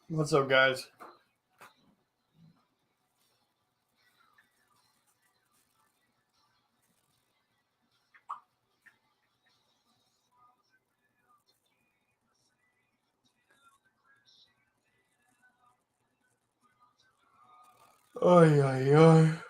What's up, guys? Ay, ay, ay.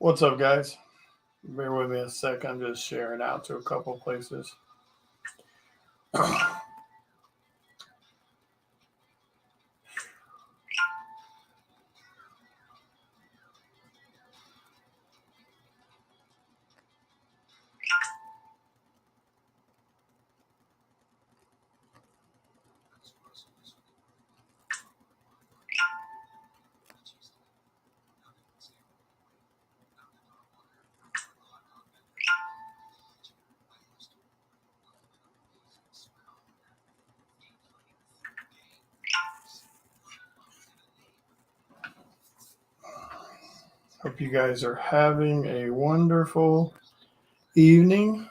What's up, guys? Bear with me a sec. I'm just sharing out to a couple places. Hope you guys are having a wonderful evening.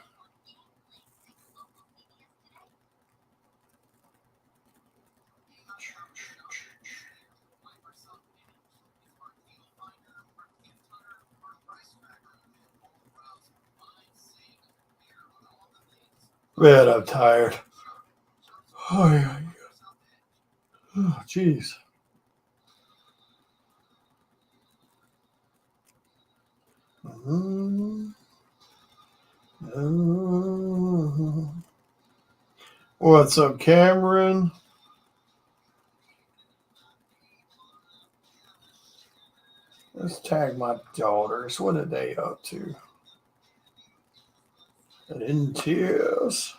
Man, I'm tired. Oh, jeez. What's up, Cameron? Let's tag my daughters. What are they up to? In tears.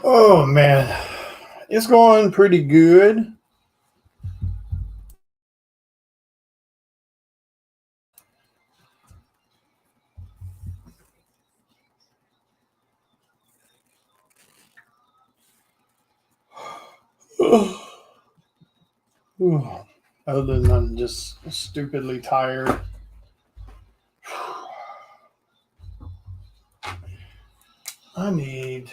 Oh man, it's going pretty good. Other than I'm just stupidly tired. I need.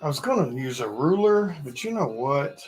I was going to use a ruler, but you know what?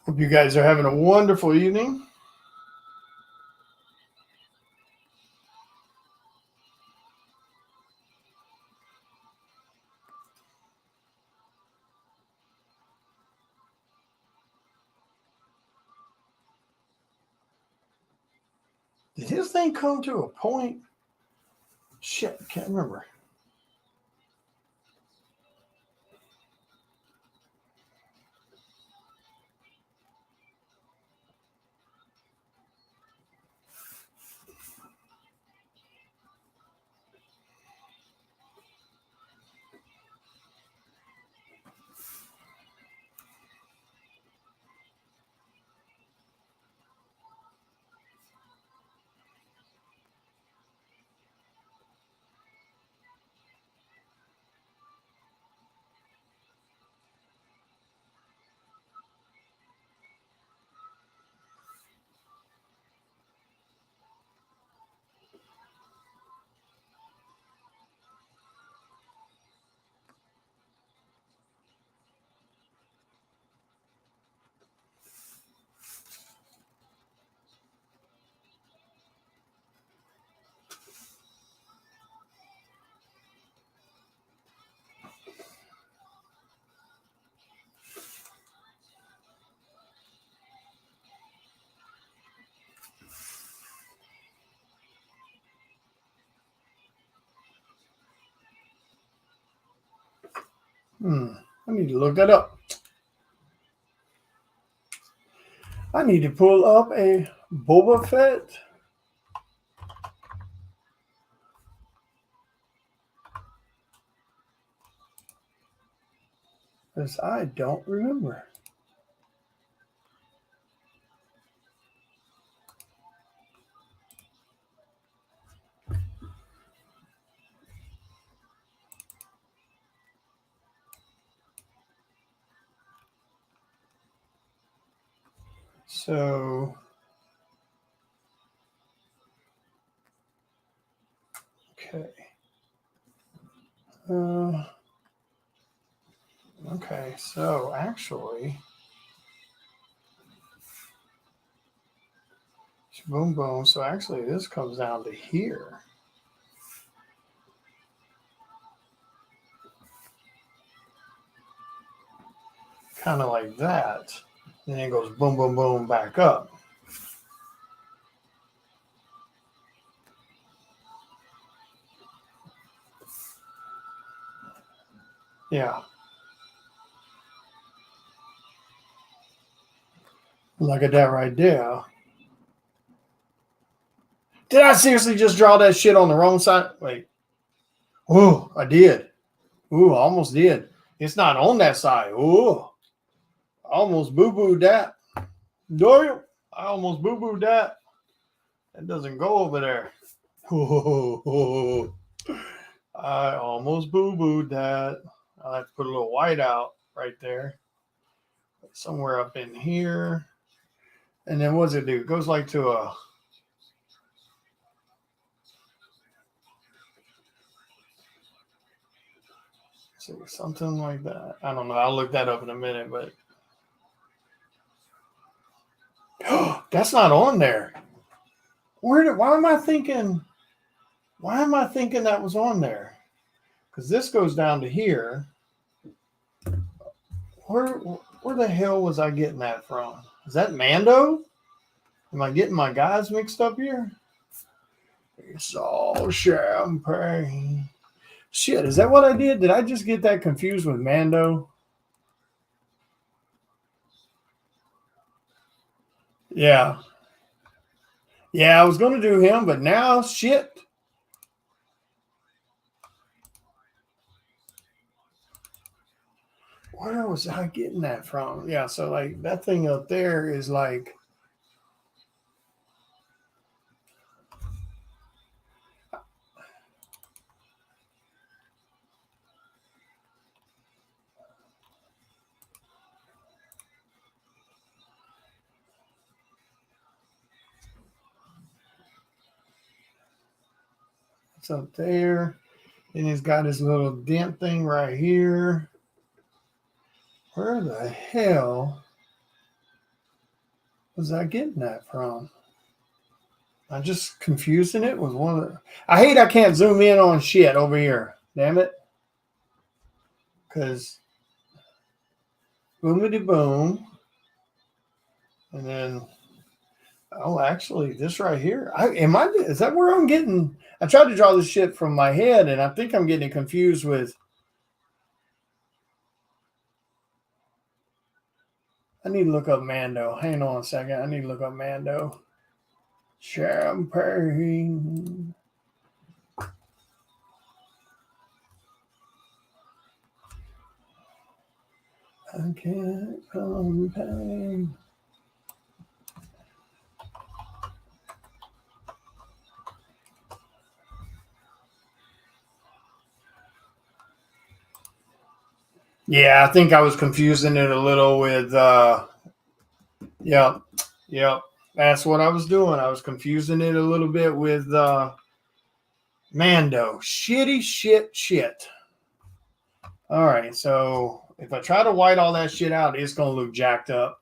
Hope you guys are having a wonderful evening. Did his thing come to a point? Shit, I can't remember. I need to look that up. I need to pull up a Boba Fett. Because I don't remember. So, okay. Okay, so actually, boom, boom. So actually, this comes down to here. Kind of like that. Then it goes boom, boom, boom back up. Yeah. Look at that right there. Did I seriously just draw that shit on the wrong side? Wait. Oh, I did. Ooh, I almost did. It's not on that side. Ooh. I almost boo-booed that. Doyle, I almost boo-booed that. That doesn't go over there. I almost boo-booed that. I'll have to put a little white out right there. Somewhere up in here. And then what does it do? It goes like to a... something like that. I don't know. I'll look that up in a minute, but... That's not on there. Why am I thinking that was on there? Because this goes down to here. Where the hell was I getting that from? Is that Mando? Am I getting my guys mixed up here? It's all champagne. Shit, is that what I did? Did I just get that confused with Mando? Yeah. Yeah, I was going to do him, but now, shit. Where was I getting that from? Yeah, so like that thing up there is like... It's up there. And he's got his little dent thing right here. Where the hell? Was I getting that from? I'm just confusing it with one of the. I hate I can't zoom in on shit over here. Damn it. Because boomity boom. And then, oh, actually, this right here. Is that where I'm getting? I tried to draw this shit from my head, and I think I'm getting confused with. I need to look up Mando. Hang on a second. I need to look up Mando. Champagne. I can't complain. Yeah, I think I was confusing it a little with yep. That's what I was doing. I was confusing it a little bit with Mando. Shitty shit. All right, so if I try to white all that shit out, it's gonna look jacked up.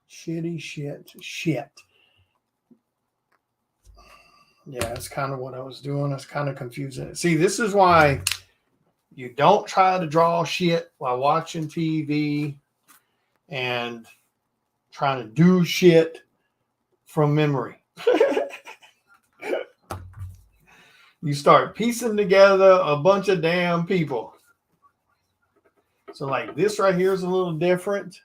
Shitty shit. Yeah, that's kind of what I was doing. I was kind of confusing it. See, this is why you don't try to draw shit while watching TV and trying to do shit from memory. You start piecing together a bunch of damn people. So like this right here is a little different.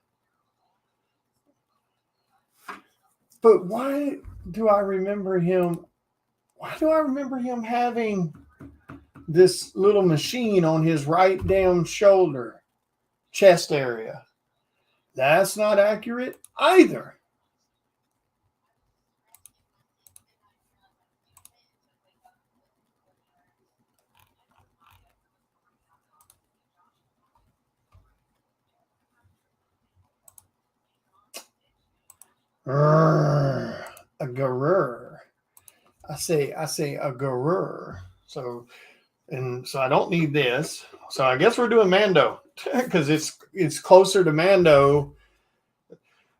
But why do I remember him having this little machine on his right damn shoulder, chest area? That's not accurate either. A Garur. I say a Garur. So I don't need this. So I guess we're doing Mando because it's closer to Mando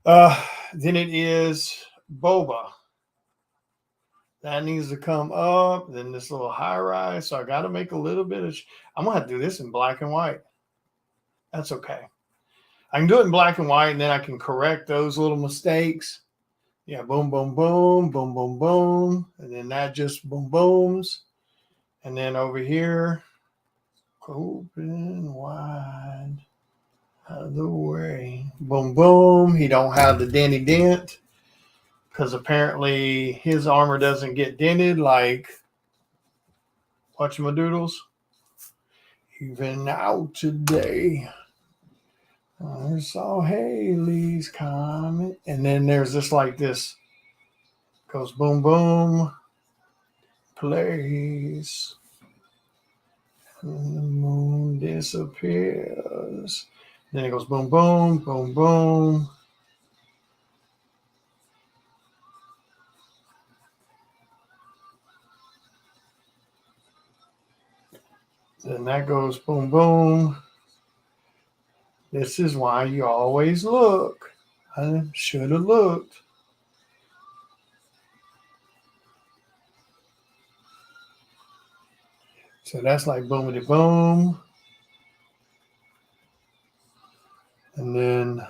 than it is Boba. That needs to come up. Then this little high rise. So I got to make a little bit of. I'm gonna have to do this in black and white. That's okay. I can do it in black and white, and then I can correct those little mistakes. Yeah, boom, boom, boom, boom, boom, boom. And then that just boom, booms. And then over here, open wide, out of the way. Boom, boom. He don't have the denty dent because apparently his armor doesn't get dented like whatchamadoodles. Even out today. I saw Haley's comment. And then there's this like this. Goes boom, boom. Plays. And the moon disappears. Then it goes boom, boom, boom, boom. Then that goes boom, boom. This is why you always look. I should have looked. So that's like boomity boom. And then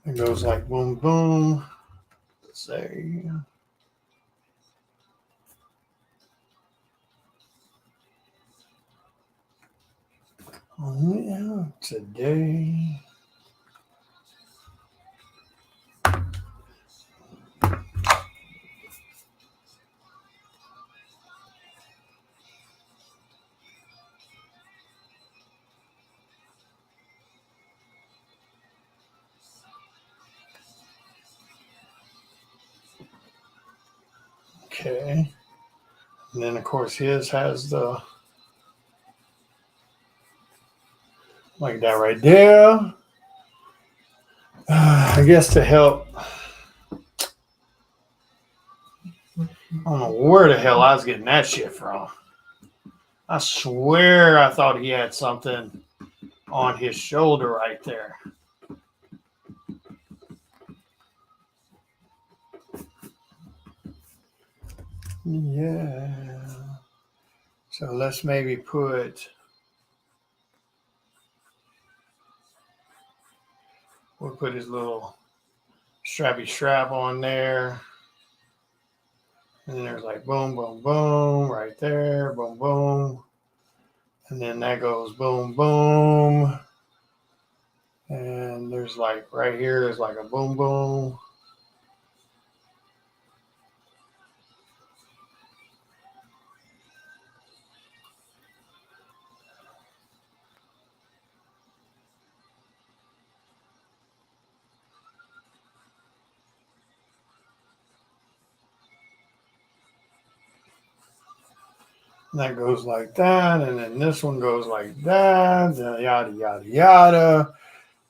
it goes like boom, boom. Let's say. Oh, yeah, today. Okay. And then, of course, his has the, like that right there. I guess to help I don't know where the hell I was getting that shit from. I swear I thought he had something on his shoulder right there. Yeah. So let's maybe we'll put his little strappy strap on there. And then there's like boom, boom, boom, right there, boom, boom. And then that goes boom, boom. And there's like right here, there's like a boom, boom. And that goes like that. And then this one goes like that. Yada, yada, yada.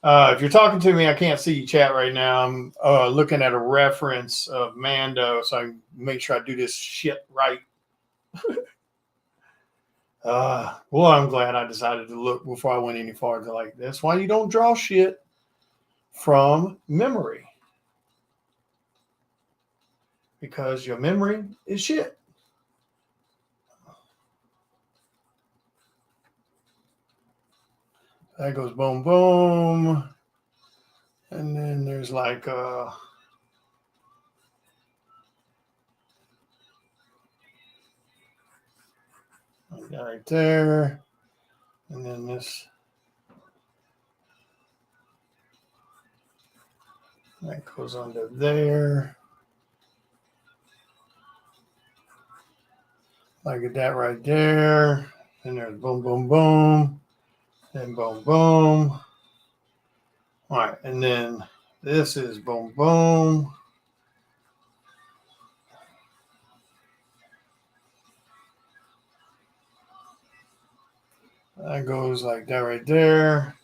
If you're talking to me, I can't see you chat right now. I'm looking at a reference of Mando, so I can make sure I do this shit right. Well, I'm glad I decided to look before I went any farther. Like, that's why you don't draw shit from memory. Because your memory is shit. That goes boom, boom. And then there's like right there. And then this. That goes under there. Like that right there. And there's boom, boom, boom. Then boom, boom. All right. And then this is boom, boom. That goes like that right there.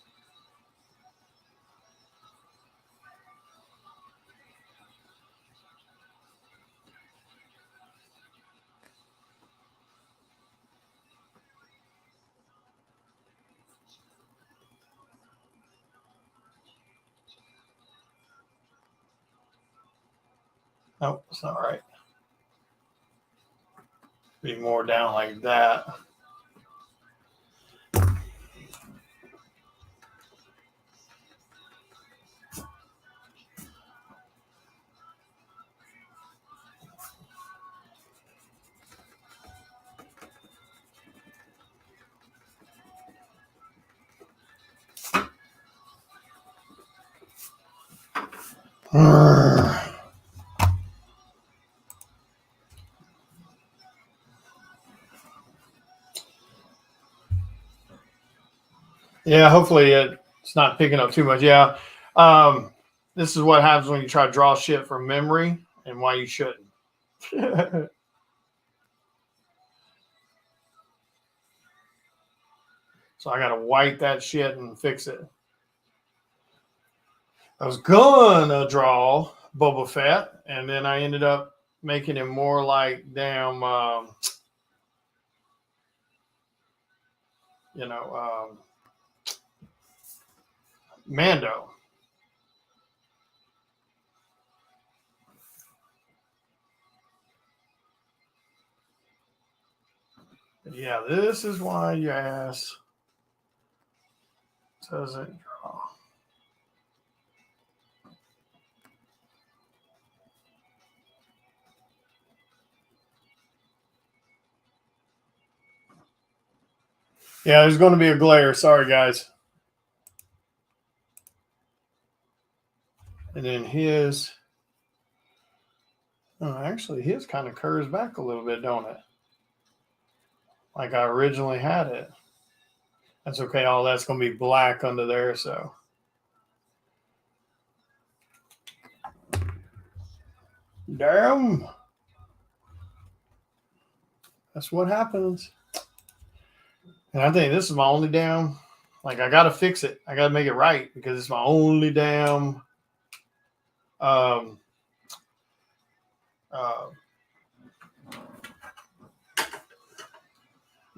Nope, it's not right. Be more down like that. Yeah, hopefully it's not picking up too much. Yeah. This is what happens when you try to draw shit from memory and why you shouldn't. So I got to wipe that shit and fix it. I was gonna draw Boba Fett, and then I ended up making him more like damn, Mando. Yeah, this is why your ass doesn't draw. Yeah, there's going to be a glare. Sorry, guys. And then his, actually, his kind of curves back a little bit, don't it? Like I originally had it. That's okay. All that's going to be black under there, so. Damn. That's what happens. And I think this is my only damn. Like I got to fix it. I got to make it right because it's my only damn.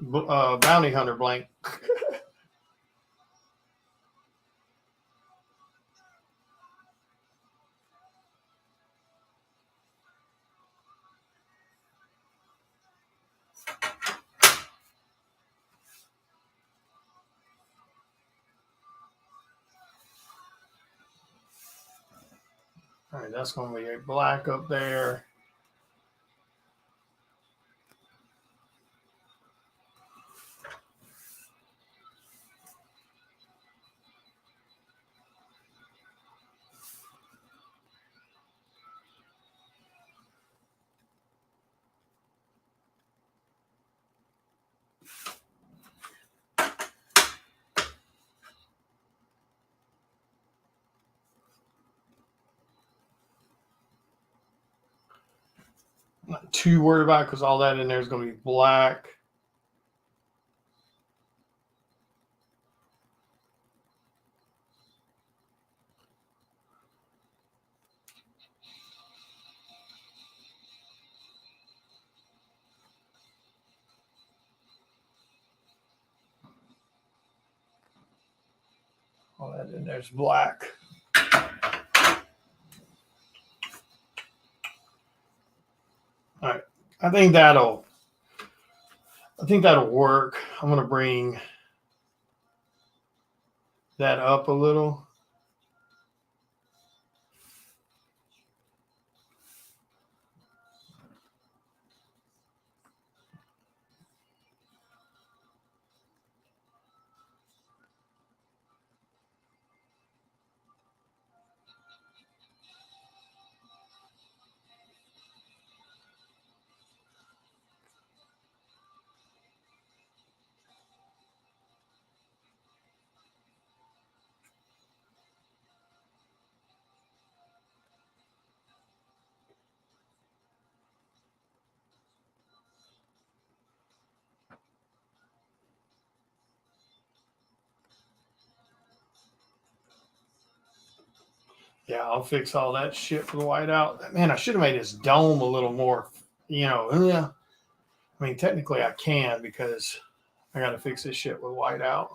bounty hunter blank. All right, that's going to be a black up there. Not too worried about it because all that in there is going to be black. All that in there's black. All right, I think that'll work. I'm going to bring that up a little. Yeah, I'll fix all that shit for the whiteout. Man, I should have made his dome a little more, Yeah. I mean, technically I can because I got to fix this shit with whiteout.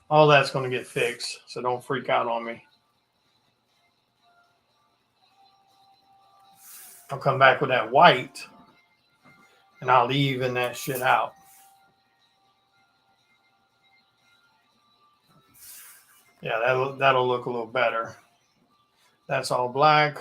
All that's going to get fixed, so don't freak out on me. I'll come back with that white, and I'll even that shit out. Yeah, that'll look a little better. That's all black.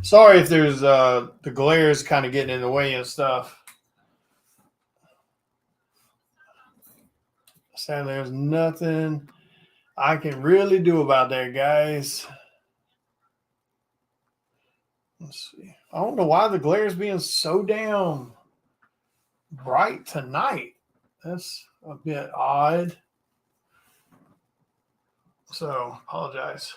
Sorry if there's the glare is kind of getting in the way and stuff. So there's nothing I can really do about that, guys. Let's see. I don't know why the glare is being so damn bright tonight. That's a bit odd. So apologize.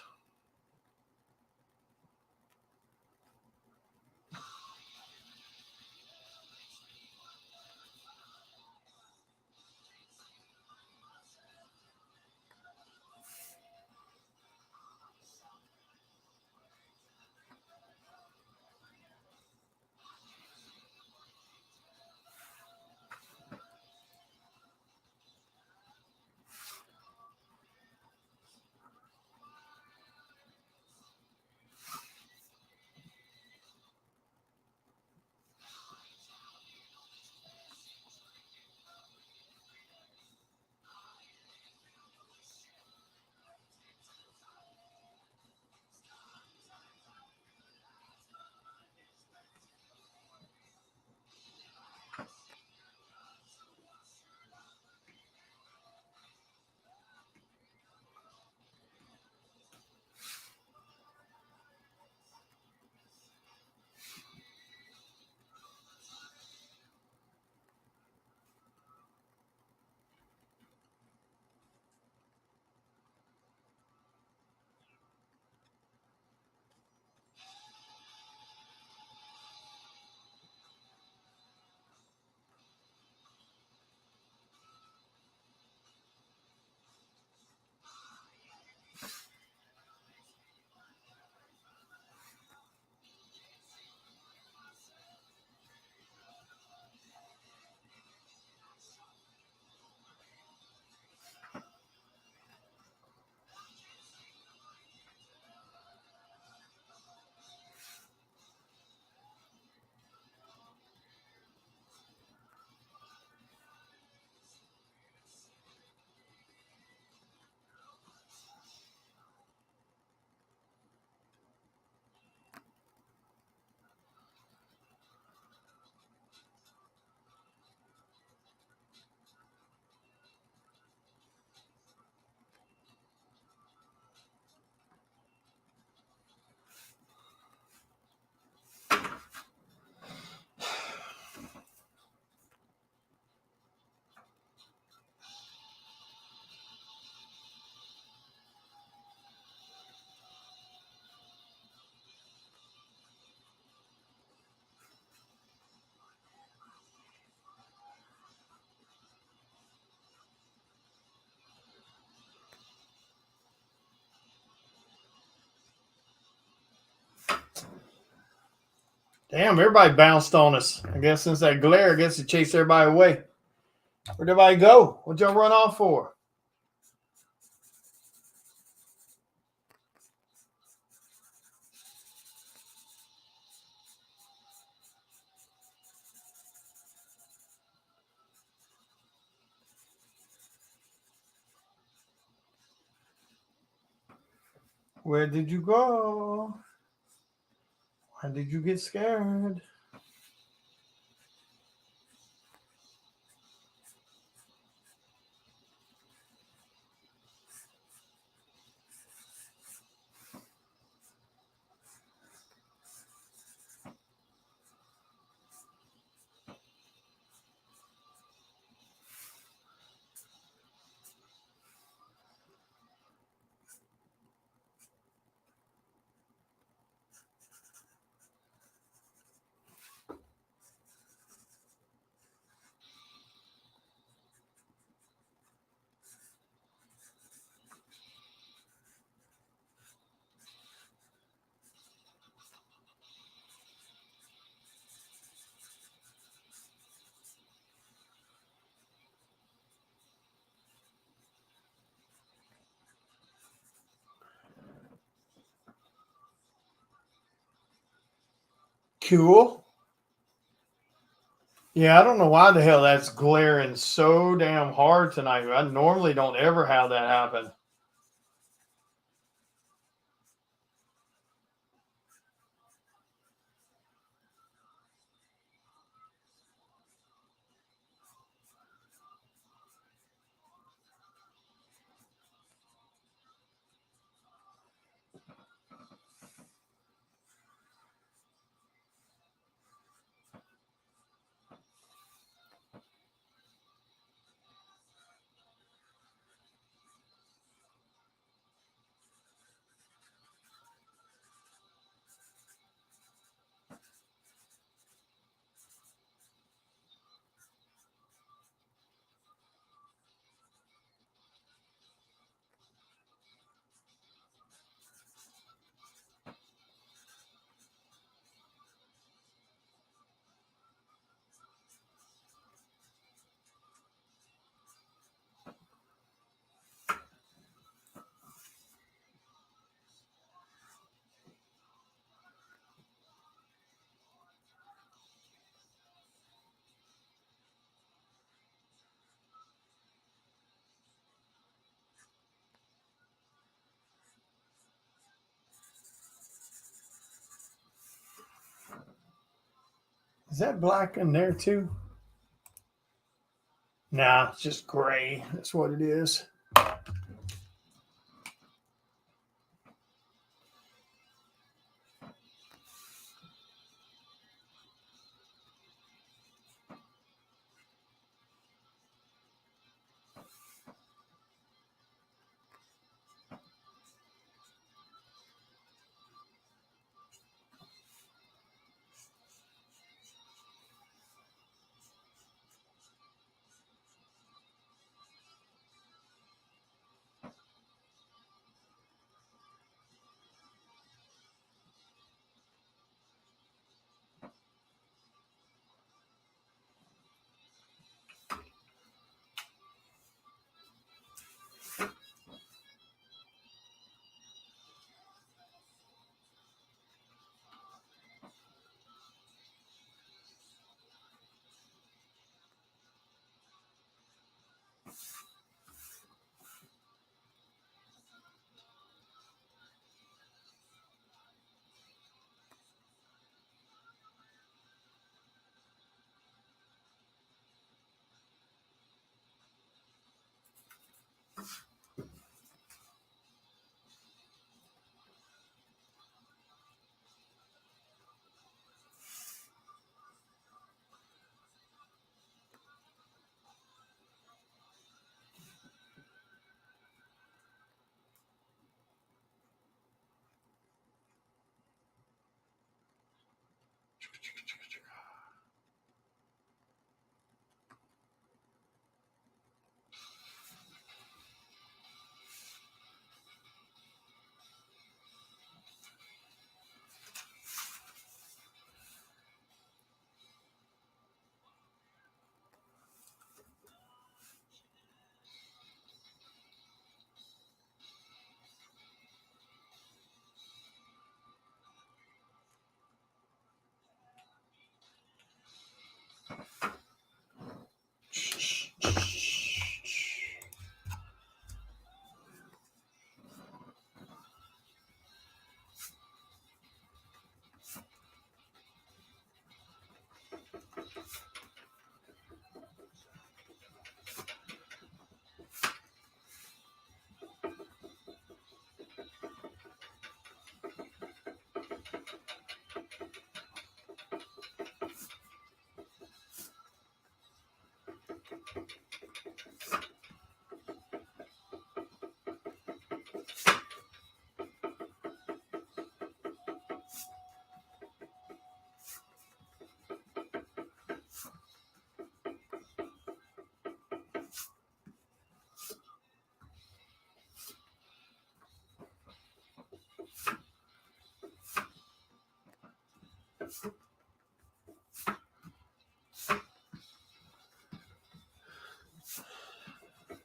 Damn, everybody bounced on us. I guess since that glare, I guess it chased everybody away. Where'd everybody go? What'd y'all run off for? Where did you go? Why did you get scared? Cool. Yeah, I don't know why the hell that's glaring so damn hard tonight. I normally don't ever have that happen. Is that black in there too? Nah, it's just gray. That's what it is.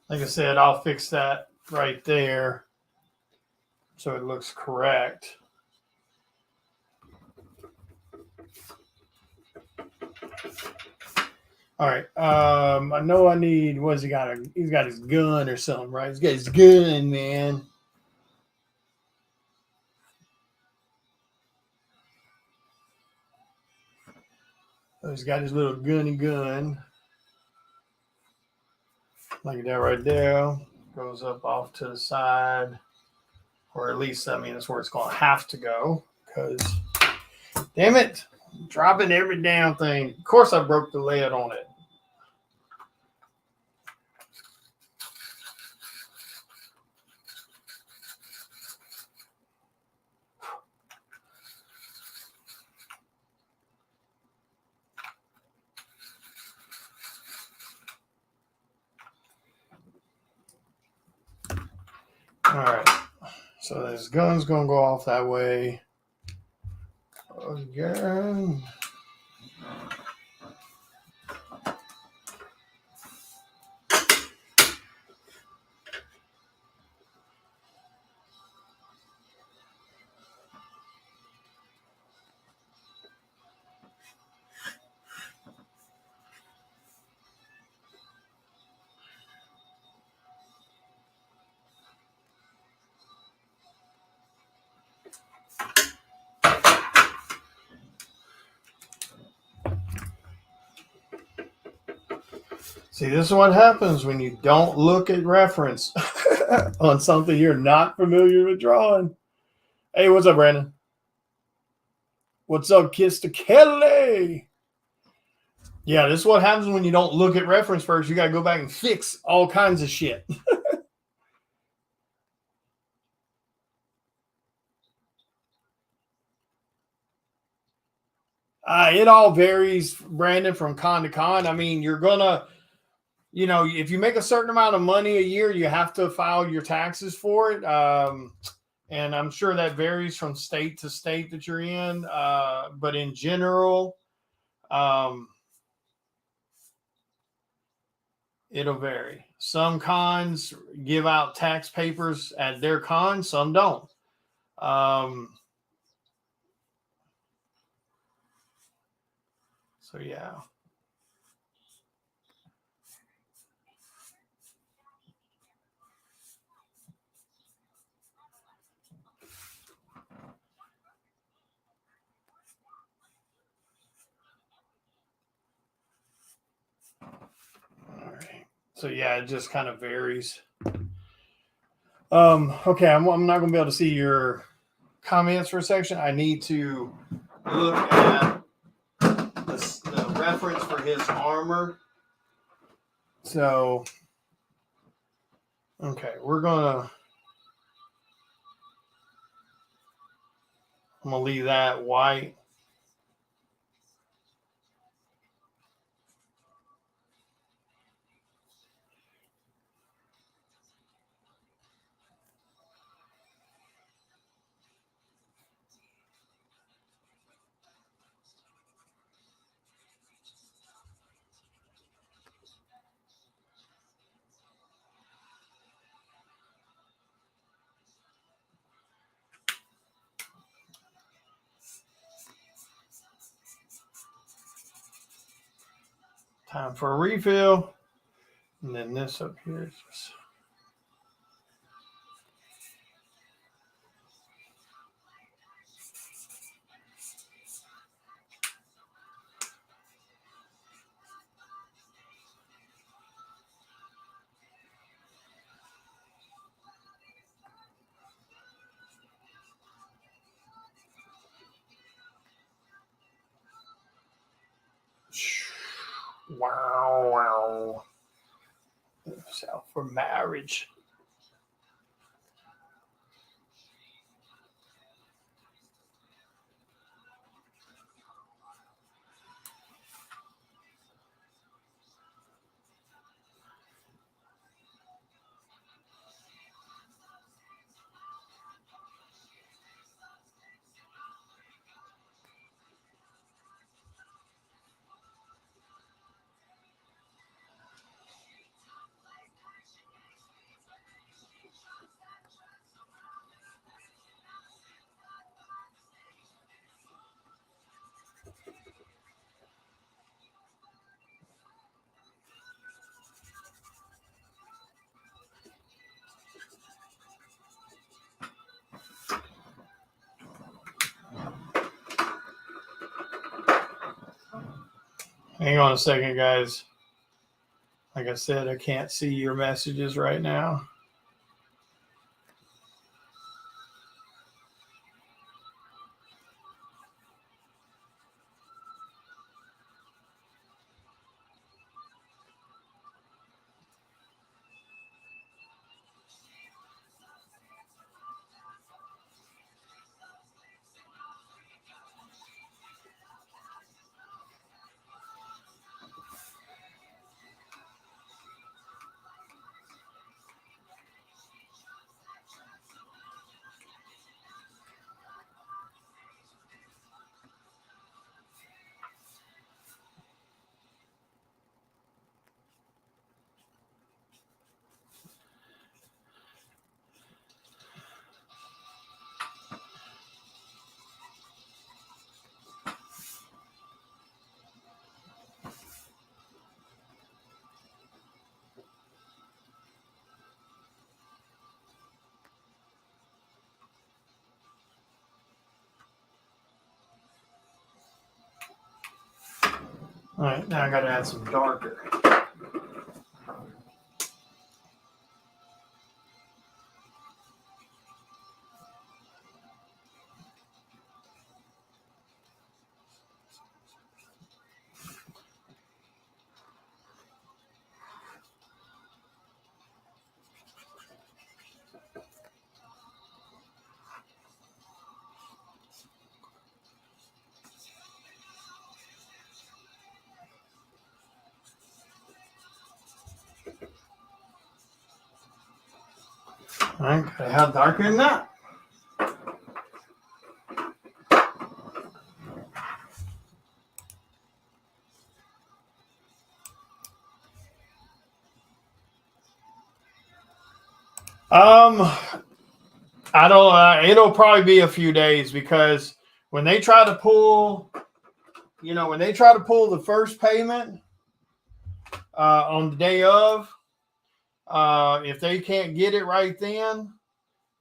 Like I said, I'll fix that right there so it looks correct. All right. I know I need. What's he got? He's got his gun or something, right? He's got his gun, man. Oh, he's got his little gunny gun. Look at that right there. Goes up off to the side, or at least I mean that's where it's going to have to go. Because, damn it, I'm dropping every damn thing. Of course, I broke the lid on it. All right. So this gun's gonna go off that way. Again. See, this is what happens when you don't look at reference on something you're not familiar with drawing. Hey, what's up, Brandon? What's up, Kiss to Kelly? Yeah, this is what happens when you don't look at reference first. You got to go back and fix all kinds of shit. It all varies, Brandon, from con to con. I mean, you're going to, you know, if you make a certain amount of money a year, you have to file your taxes for it. And I'm sure that varies from state to state that you're in. But in general, it'll vary. Some cons give out tax papers at their con, some don't. So, yeah. All right. So, yeah, it just kind of varies. Okay, I'm not going to be able to see your comments for a section. I need to look at the reference for his armor. So, okay, I'm going to leave that white. Time for a refill. And then this up here is just. Wow. Out for marriage. Hang on a second, guys. Like I said, I can't see your messages right now. All right, now I got to add some darker. Okay, how darker than that? I don't. It'll probably be a few days because when they try to pull, when they try to pull the first payment on the day of, if they can't get it right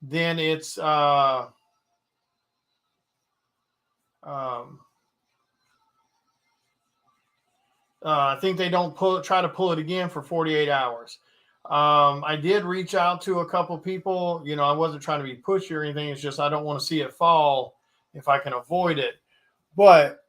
then it's um, I think they don't try to pull it again for 48 hours. I did reach out to a couple people. I wasn't trying to be pushy or anything. It's just I don't want to see it fall if I can avoid it. But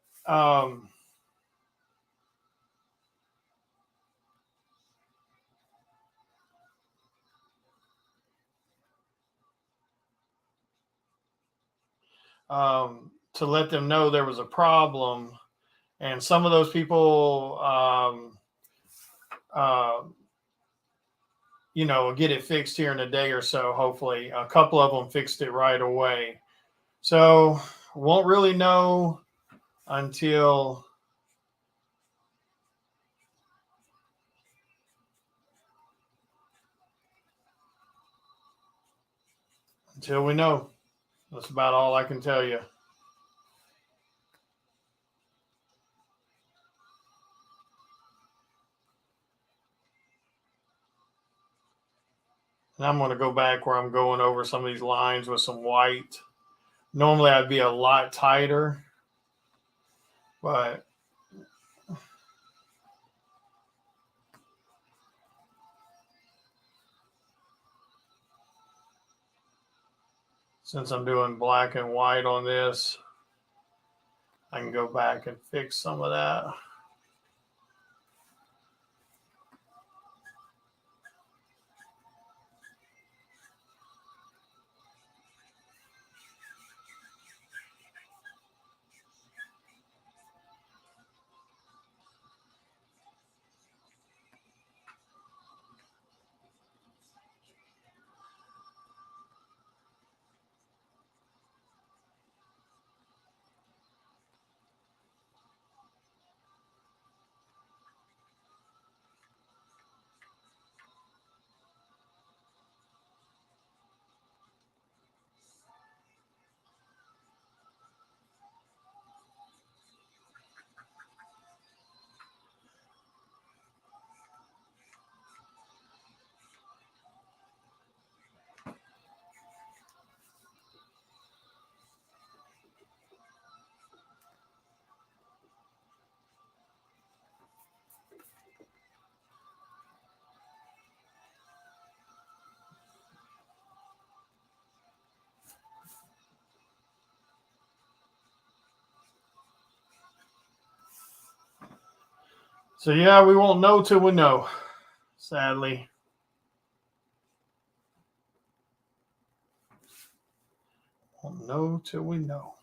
to let them know there was a problem, and some of those people, uh, get it fixed here in a day or so. Hopefully, a couple of them fixed it right away. So won't really know until we know. That's about all I can tell you. And I'm going to go back where I'm going over some of these lines with some white. Normally I'd be a lot tighter, but since I'm doing black and white on this, I can go back and fix some of that. So yeah, we won't know till we know, sadly. Won't know till we know.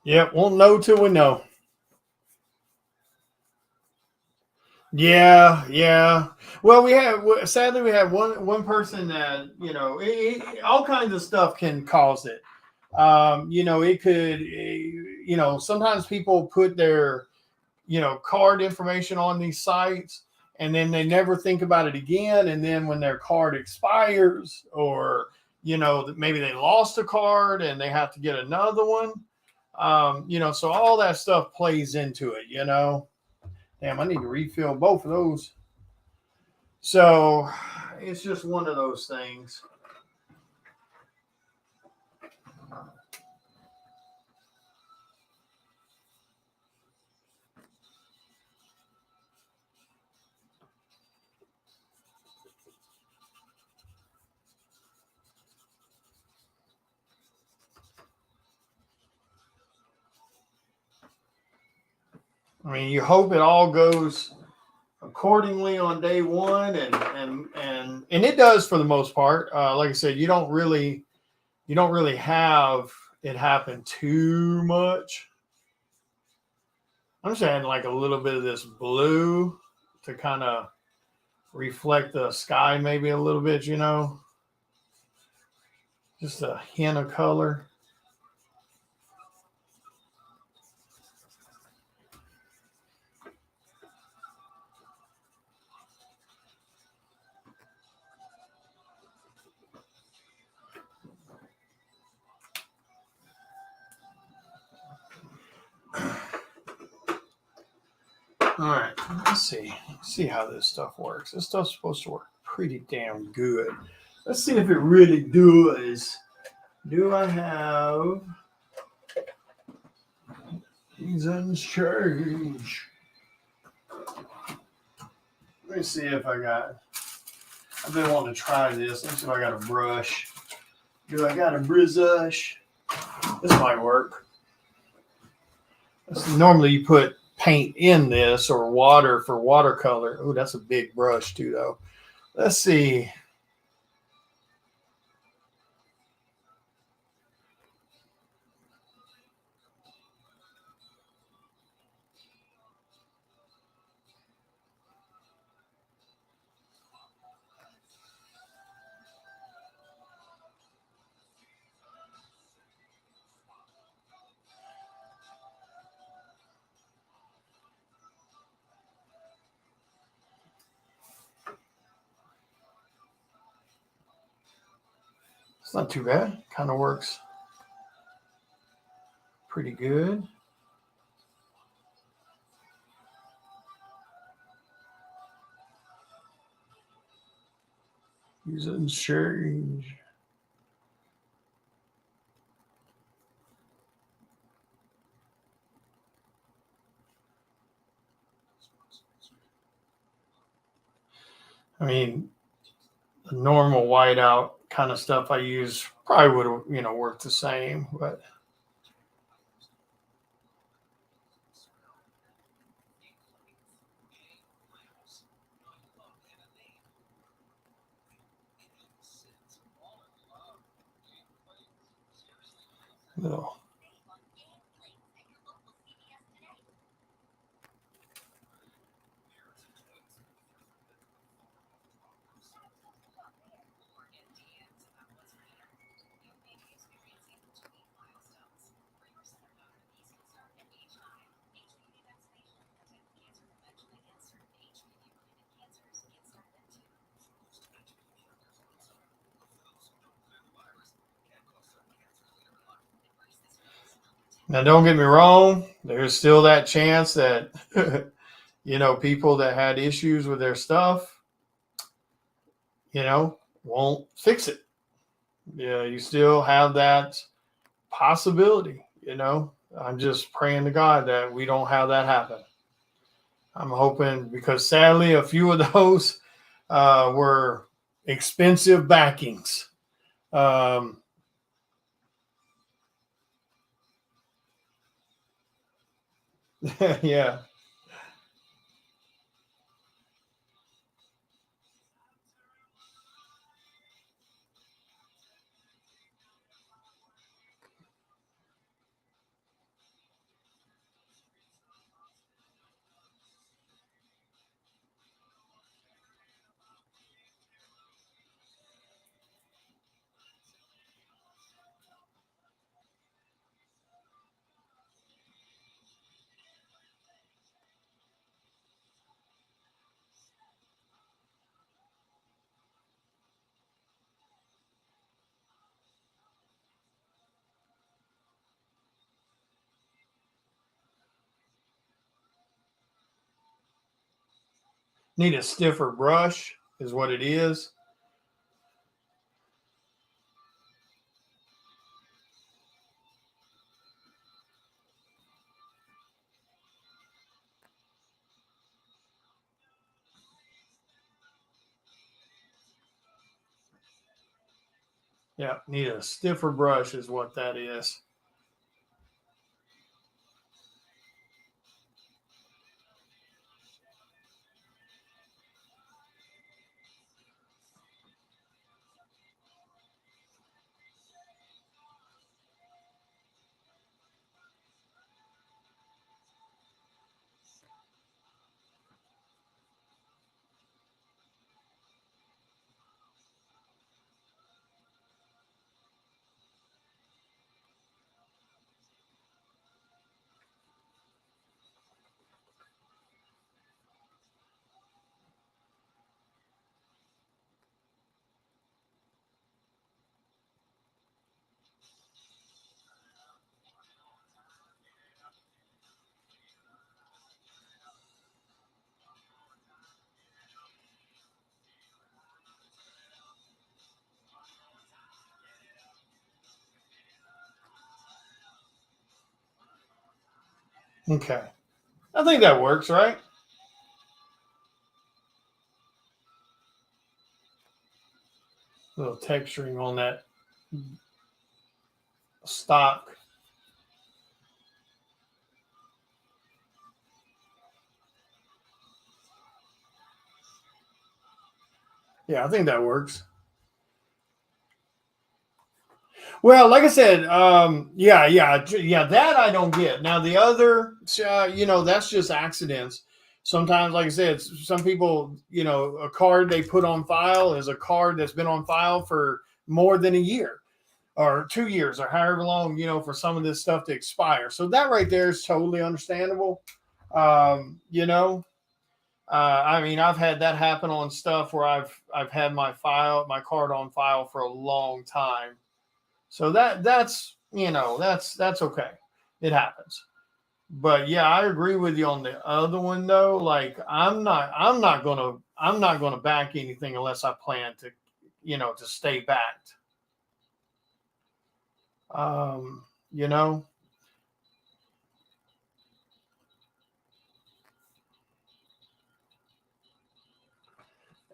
Yep, won't know till we know. Yeah, yeah. Well, sadly we have one person that all kinds of stuff can cause it. It could. Sometimes people put their card information on these sites, and then they never think about it again. And then when their card expires, or maybe they lost a card and they have to get another one. So all that stuff plays into it. Damn, I need to refill both of those. So it's just one of those things. I mean, you hope it all goes accordingly on day one, and it does for the most part. Like I said, you don't really have it happen too much. I'm just adding like a little bit of this blue to kind of reflect the sky maybe a little bit, just a hint of color. All right, let's see how this stuff works. This stuff's supposed to work pretty damn good. Let's see if it really does. Do I have seasons change? Let me see if I've been wanting to try this. Let me see if I got a brush. Do I got a brush? This might work. Normally you put paint in this or water for watercolor. Oh, that's a big brush too, though. Let's see. It's not too bad. Kind of works pretty good. Using change. I mean, the normal whiteout kind of stuff I use probably would have, worked the same, but no. Now, don't get me wrong. There's still that chance that, people that had issues with their stuff, won't fix it. Yeah, you still have that possibility, I'm just praying to God that we don't have that happen. I'm hoping because sadly, a few of those were expensive backings. Yeah. Need a stiffer brush, is what it is. Yeah, need a stiffer brush, is what that is. Okay. I think that works, right? A little texturing on that stock. Yeah, I think that works. Well, like I said, yeah, that I don't get. Now the other, that's just accidents. Sometimes, like I said, some people, a card they put on file is a card that's been on file for more than a year or 2 years or however long, for some of this stuff to expire. So that right there is totally understandable. Um, you know, I mean, I've had that happen on stuff where I've had my card on file for a long time, so that's okay. It happens. But yeah, I agree with you on the other one though. Like I'm not gonna back anything unless I plan to stay backed. Um, you know,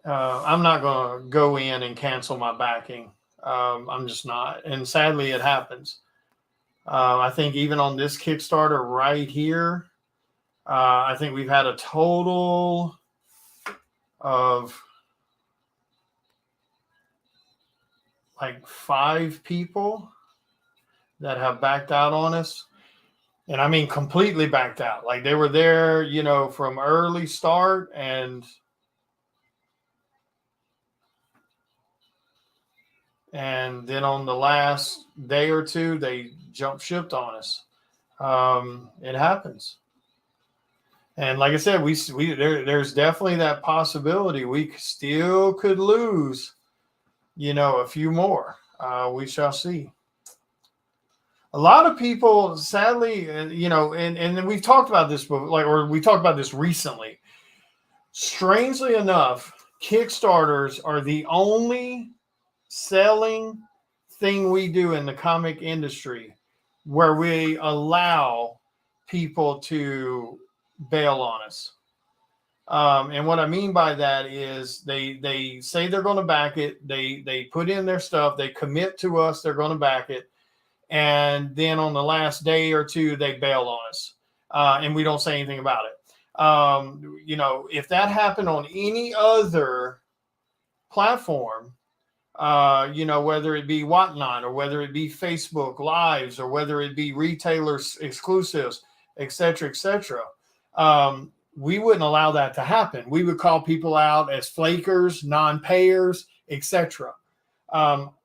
I'm not gonna go in and cancel my backing. I'm just not. And sadly it happens. I think even on this Kickstarter right here, I think we've had a total of like 5 people that have backed out on us. And I mean, completely backed out. Like they were there, from early start. And then on the last day or two, they jump shipped on us. It happens. And like I said, there's definitely that possibility we still could lose, a few more. We shall see. A lot of people, sadly, and then we've talked about this, or we talked about this recently. Strangely enough, Kickstarters are the only selling thing we do in the comic industry where we allow people to bail on us. And what I mean by that is they say they're going to back it. They put in their stuff. They commit to us. They're going to back it, and then on the last day or two they bail on us, and we don't say anything about it. If that happened on any other platform, whether it be Whatnot or whether it be Facebook Lives or whether it be retailers exclusives, etc., we wouldn't allow that to happen. We would call people out as flakers, non-payers, etc.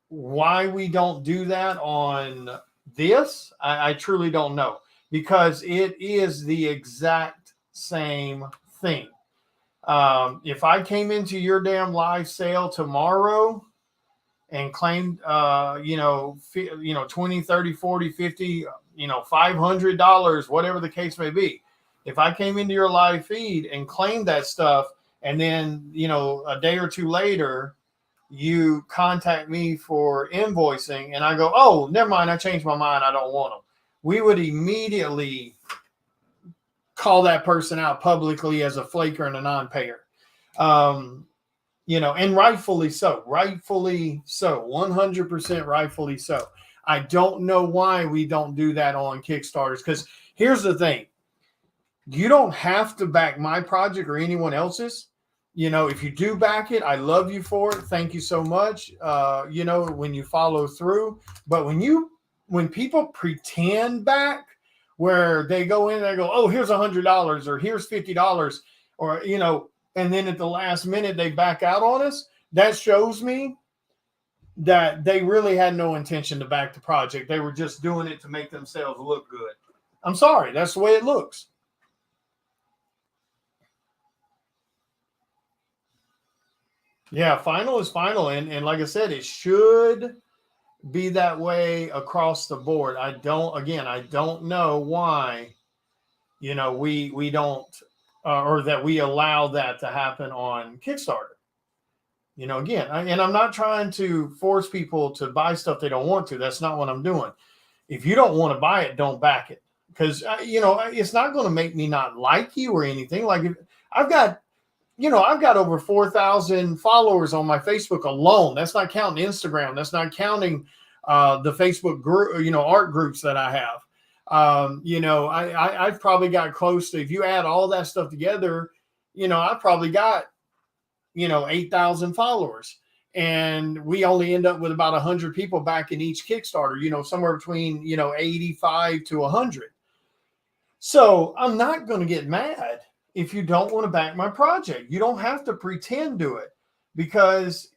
Why we don't do that on this, I truly don't know, because it is the exact same thing. If I came into your damn live sale tomorrow and claimed 20, 30, 40, 50, $500, whatever the case may be, if I came into your live feed and claimed that stuff, and then a day or two later you contact me for invoicing and I go, oh, never mind, I changed my mind, I don't want them, we would immediately call that person out publicly as a flaker and a non-payer. And rightfully so, 100% rightfully so. I don't know why we don't do that on Kickstarters, because here's the thing. You don't have to back my project or anyone else's. If you do back it, I love you for it. Thank you so much. When you follow through, but when people pretend back, where they go in and they go, oh, here's $100 or here's $50, or, and then at the last minute they back out on us, that shows me that they really had no intention to back the project. They were just doing it to make themselves look good. I'm sorry, that's the way it looks. Yeah, final is final. And like I said, it should be that way across the board. I don't know why, we don't, or that we allow that to happen on Kickstarter. And I'm not trying to force people to buy stuff they don't want to. That's not what I'm doing. If you don't want to buy it, don't back it. because it's not going to make me not like you or anything. Like if I've got over 4,000 followers on my Facebook alone. That's not counting Instagram. That's not counting the Facebook group, art groups that I have. I've probably got close to, if you add all that stuff together, I probably got, 8,000 followers. And we only end up with about 100 people back in each Kickstarter, somewhere between, 85 to 100. So I'm not going to get mad if you don't want to back my project. You don't have to pretend to it, because,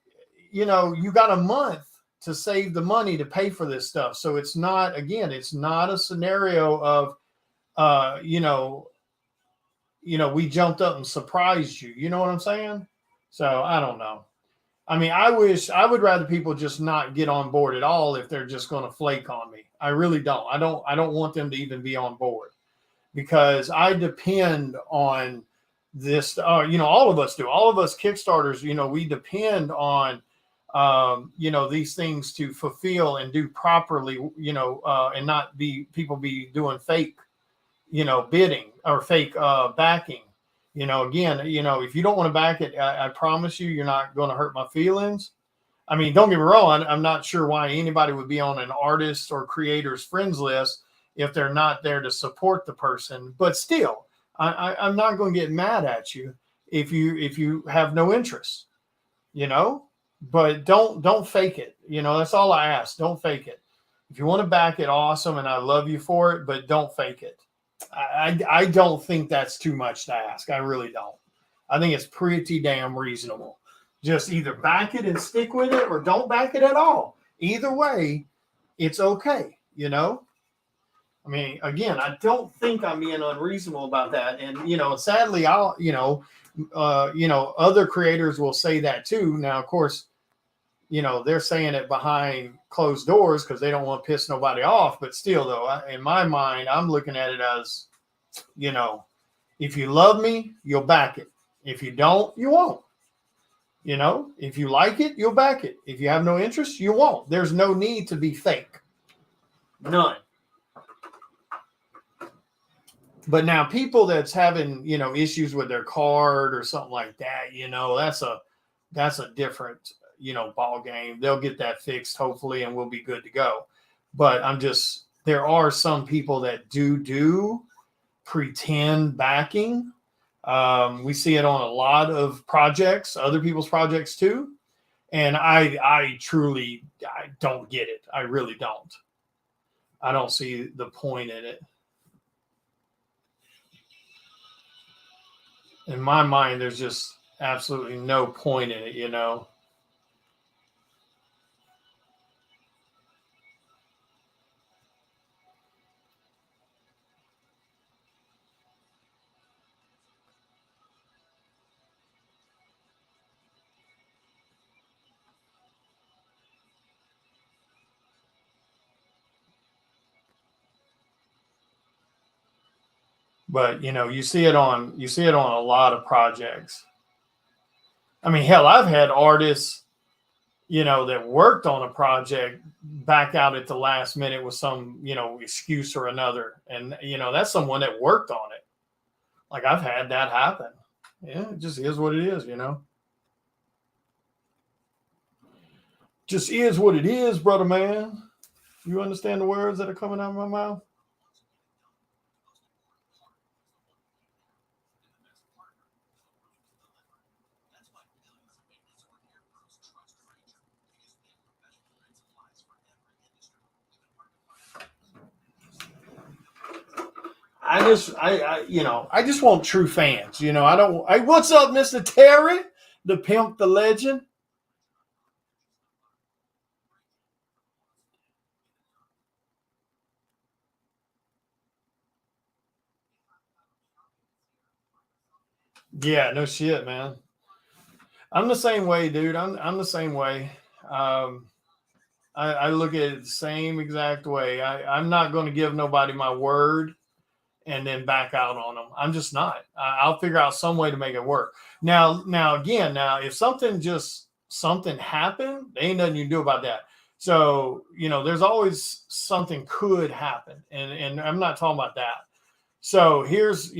you got a month to save the money to pay for this stuff. So it's not a scenario of, we jumped up and surprised you. You know what I'm saying? So I don't know. I mean, I would rather people just not get on board at all if they're just going to flake on me. I really don't. I don't want them to even be on board, because I depend on this. All of us do. All of us Kickstarters, we depend on, these things to fulfill and do properly, and not be doing fake, bidding or fake backing. Again, if you don't want to back it, I promise you're not going to hurt my feelings. I mean, don't get me wrong. I'm not sure why anybody would be on an artist or creator's friends list if they're not there to support the person. But still, I'm not going to get mad at you if you have no interest, but don't fake it. That's all I ask. Don't fake it. If you want to back it, awesome. And I love you for it, but don't fake it. I don't think that's too much to ask. I really don't. I think it's pretty damn reasonable. Just either back it and stick with it, or don't back it at all. Either way, it's okay. I mean, again, I don't think I'm being unreasonable about that. And, sadly, other creators will say that too. Now, of course, they're saying it behind closed doors because they don't want to piss nobody off. But still, though, in my mind, I'm looking at it as, if you love me, you'll back it. If you don't, you won't. If you like it, you'll back it. If you have no interest, you won't. There's no need to be fake. None. But now people that's having, issues with their card or something like that, that's a different, ball game. They'll get that fixed, hopefully, and we'll be good to go. But there are some people that do pretend backing. We see it on a lot of projects, other people's projects too. And I truly don't get it. I really don't. I don't see the point in it. In my mind, there's just absolutely no point in it, But you see it on a lot of projects. I mean, hell, I've had artists, that worked on a project back out at the last minute with some, excuse or another. And, that's someone that worked on it. Like, I've had that happen. Yeah, it just is what it is, Just is what it is, brother man. You understand the words that are coming out of my mouth? I just want true fans. What's up, Mr. Terry, the pimp, the legend? Yeah, no shit, man. I'm the same way, dude. I'm the same way. I look at it the same exact way. I'm not going to give nobody my word and then back out on them. I'm just not. I'll figure out some way to make it work. Now, if something happened, there ain't nothing you can do about that. So, there's always something could happen. And I'm not talking about that. So here's,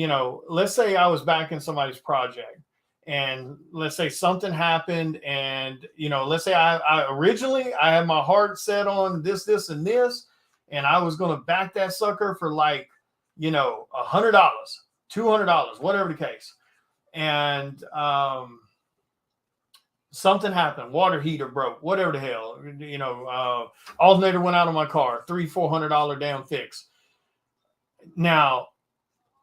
let's say I was backing somebody's project, and let's say something happened, and, let's say I originally I had my heart set on this, and this, and I was going to back that sucker for like, $100, $200, whatever the case. And, something happened, water heater broke, whatever the hell, alternator went out on my car, $300-400 down fix. Now,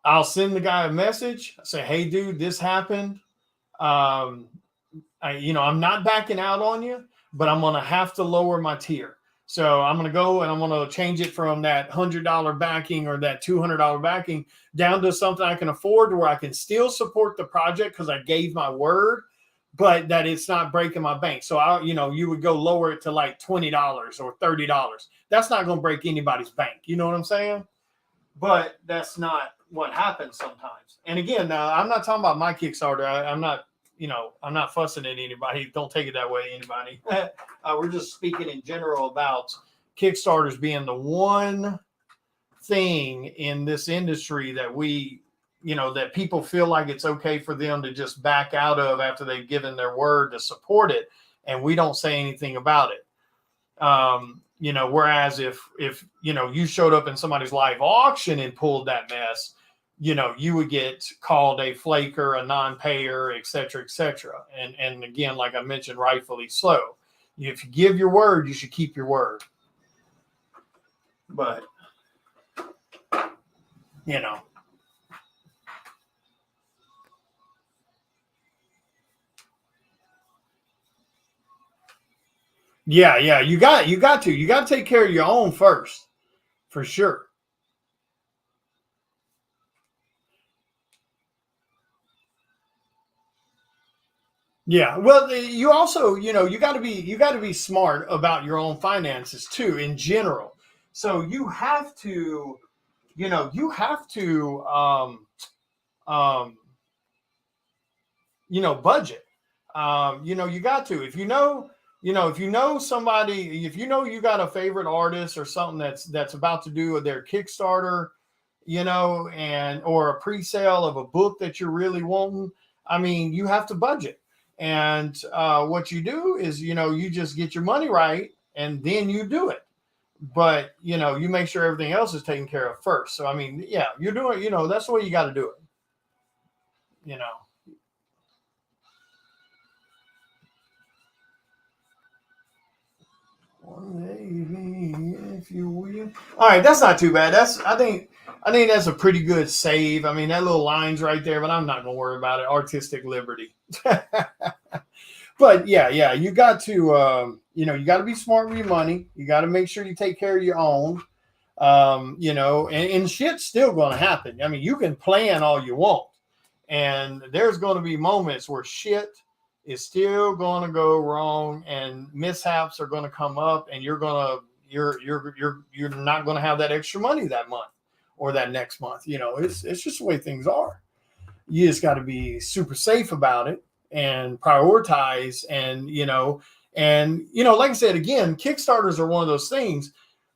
I'll send the guy a message, say, hey, dude, this happened. I'm not backing out on you, but I'm going to have to lower my tier. So I'm going to go and I'm going to change it from that $100 backing or that $200 backing down to something I can afford, where I can still support the project because I gave my word, but that it's not breaking my bank. So you would go lower it to like $20 or $30. That's not going to break anybody's bank. You know what I'm saying? But that's not what happens sometimes. And again, I'm not talking about my Kickstarter. I'm not fussing at anybody. Don't take it that way, anybody. We're just speaking in general about Kickstarters being the one thing in this industry that that people feel like it's okay for them to just back out of after they've given their word to support it, and we don't say anything about it. Whereas if you showed up in somebody's live auction and pulled that mess, you would get called a flaker, a non-payer, et cetera, et cetera. And again, like I mentioned, rightfully so. If you give your word, you should keep your word. But, Yeah, you got to take care of your own first, for sure. Yeah, well, you also, you got to be smart about your own finances too, in general. So you have to, um, budget. You got to, if you know somebody, if you got a favorite artist or something that's about to do their Kickstarter, and or a pre-sale of a book that you're really wanting. I mean, you have to budget. And what you do is, you just get your money right, and then you do it. But you make sure everything else is taken care of first. So I mean, yeah, you're doing, that's the way you got to do it. You know. If you will. All right, that's not too bad. I think that's a pretty good save. I mean, that little line's right there, but I'm not gonna worry about it. Artistic liberty. But yeah, you got to you got to be smart with your money. You got to make sure you take care of your own. And shit's still gonna happen. I mean, you can plan all you want, and there's going to be moments where shit is still going to go wrong, and mishaps are going to come up, and you're not going to have that extra money that month or that next month. It's just the way things are. You just got to be super safe about it and prioritize, and like I said, again, Kickstarters are one of those things,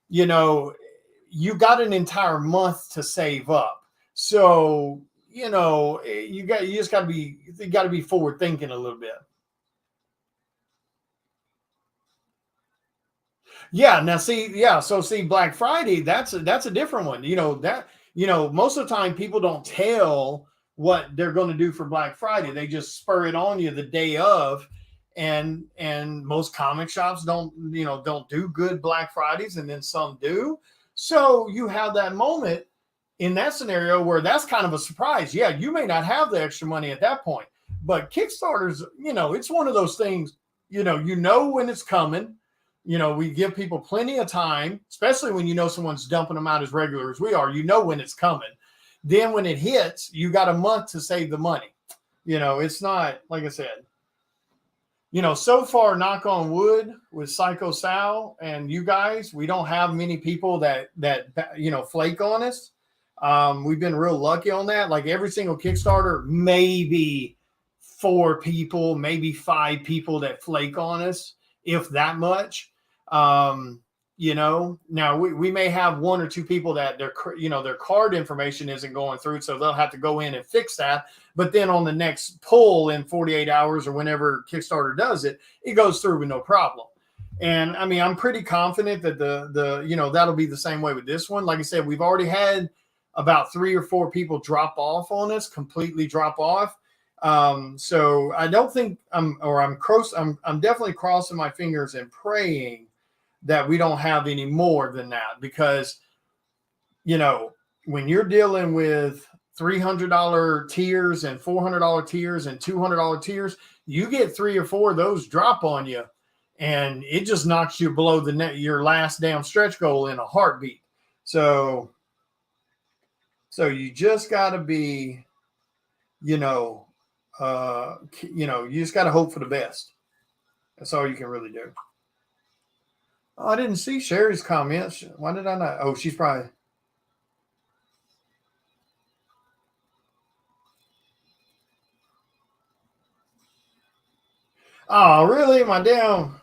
you got an entire month to save up. So, you just got to be forward thinking a little bit. Yeah. Now see, yeah. So see, Black Friday, that's a different one. Most of the time people don't tell what they're going to do for Black Friday. They just spur it on you the day of. And most comic shops don't do good Black Fridays, and then some do. So you have that moment in that scenario where that's kind of a surprise. Yeah, you may not have the extra money at that point, but Kickstarters, it's one of those things, when it's coming. We give people plenty of time, especially when someone's dumping them out as regular as we are, when it's coming. Then when it hits, you got a month to save the money. It's not, like I said, so far, knock on wood, with Psycho Sal and you guys, we don't have many people that flake on us. We've been real lucky on that. Like every single Kickstarter, maybe 4 people, maybe 5 people that flake on us, if that much. Now we may have one or two people that their card information isn't going through, so they'll have to go in and fix that. But then on the next pull in 48 hours or whenever Kickstarter does it, it goes through with no problem. And I mean, I'm pretty confident that that'll be the same way with this one. Like I said, we've already had about 3 or 4 people drop off on us, completely drop off. So I don't think I'm definitely crossing my fingers and praying that we don't have any more than that, because when you're dealing with $300 tiers and $400 tiers and $200 tiers, you get 3 or 4 of those drop on you, and it just knocks you below your last damn stretch goal in a heartbeat. So you just got to be, you just got to hope for the best. That's all you can really do. Oh, I didn't see Sherry's comments. Why did I not? Oh, she's probably. Oh, really? My damn.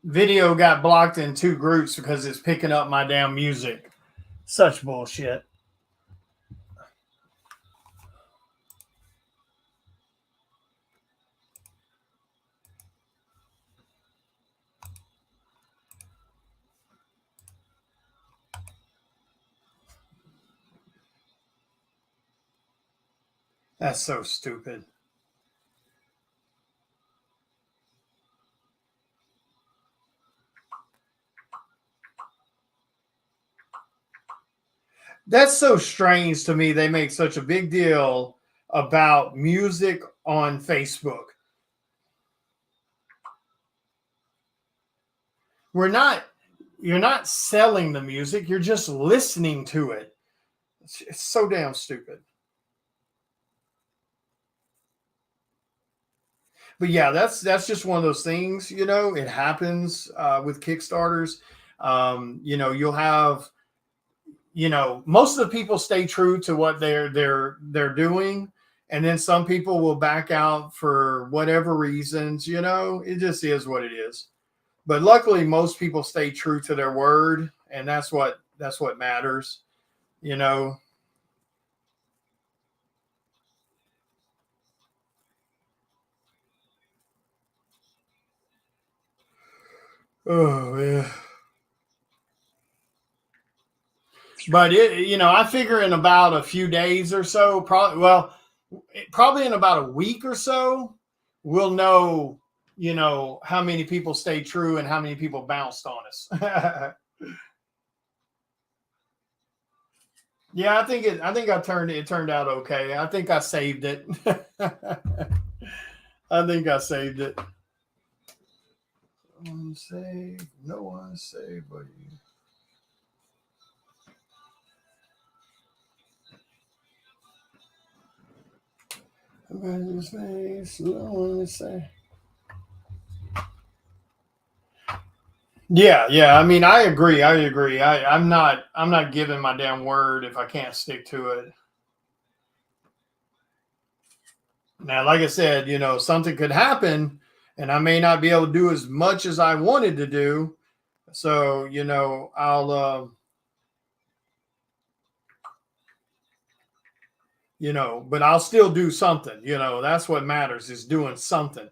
Video got blocked in 2 groups because it's picking up my damn music. Such bullshit. That's so stupid. That's so strange to me. They make such a big deal about music on Facebook. You're not selling the music, you're just listening to it. It's so damn stupid. But yeah, that's just one of those things. It happens with Kickstarters. You'll have, most of the people stay true to what they're doing, and then some people will back out for whatever reasons. It just is what it is. But luckily, most people stay true to their word, and that's what matters. You know. Oh yeah. But I figure in about a few days or so, probably in about a week or so, we'll know, how many people stay true and how many people bounced on us. Yeah, it turned out okay. I think I saved it. I think I saved it. Unsaved, no one saved but you. Everybody's face, no one is saved. Yeah. I mean, I agree. I'm not giving my damn word if I can't stick to it. Now, like I said, something could happen, and I may not be able to do as much as I wanted to do. So, I'll, but I'll still do something. That's what matters, is doing something.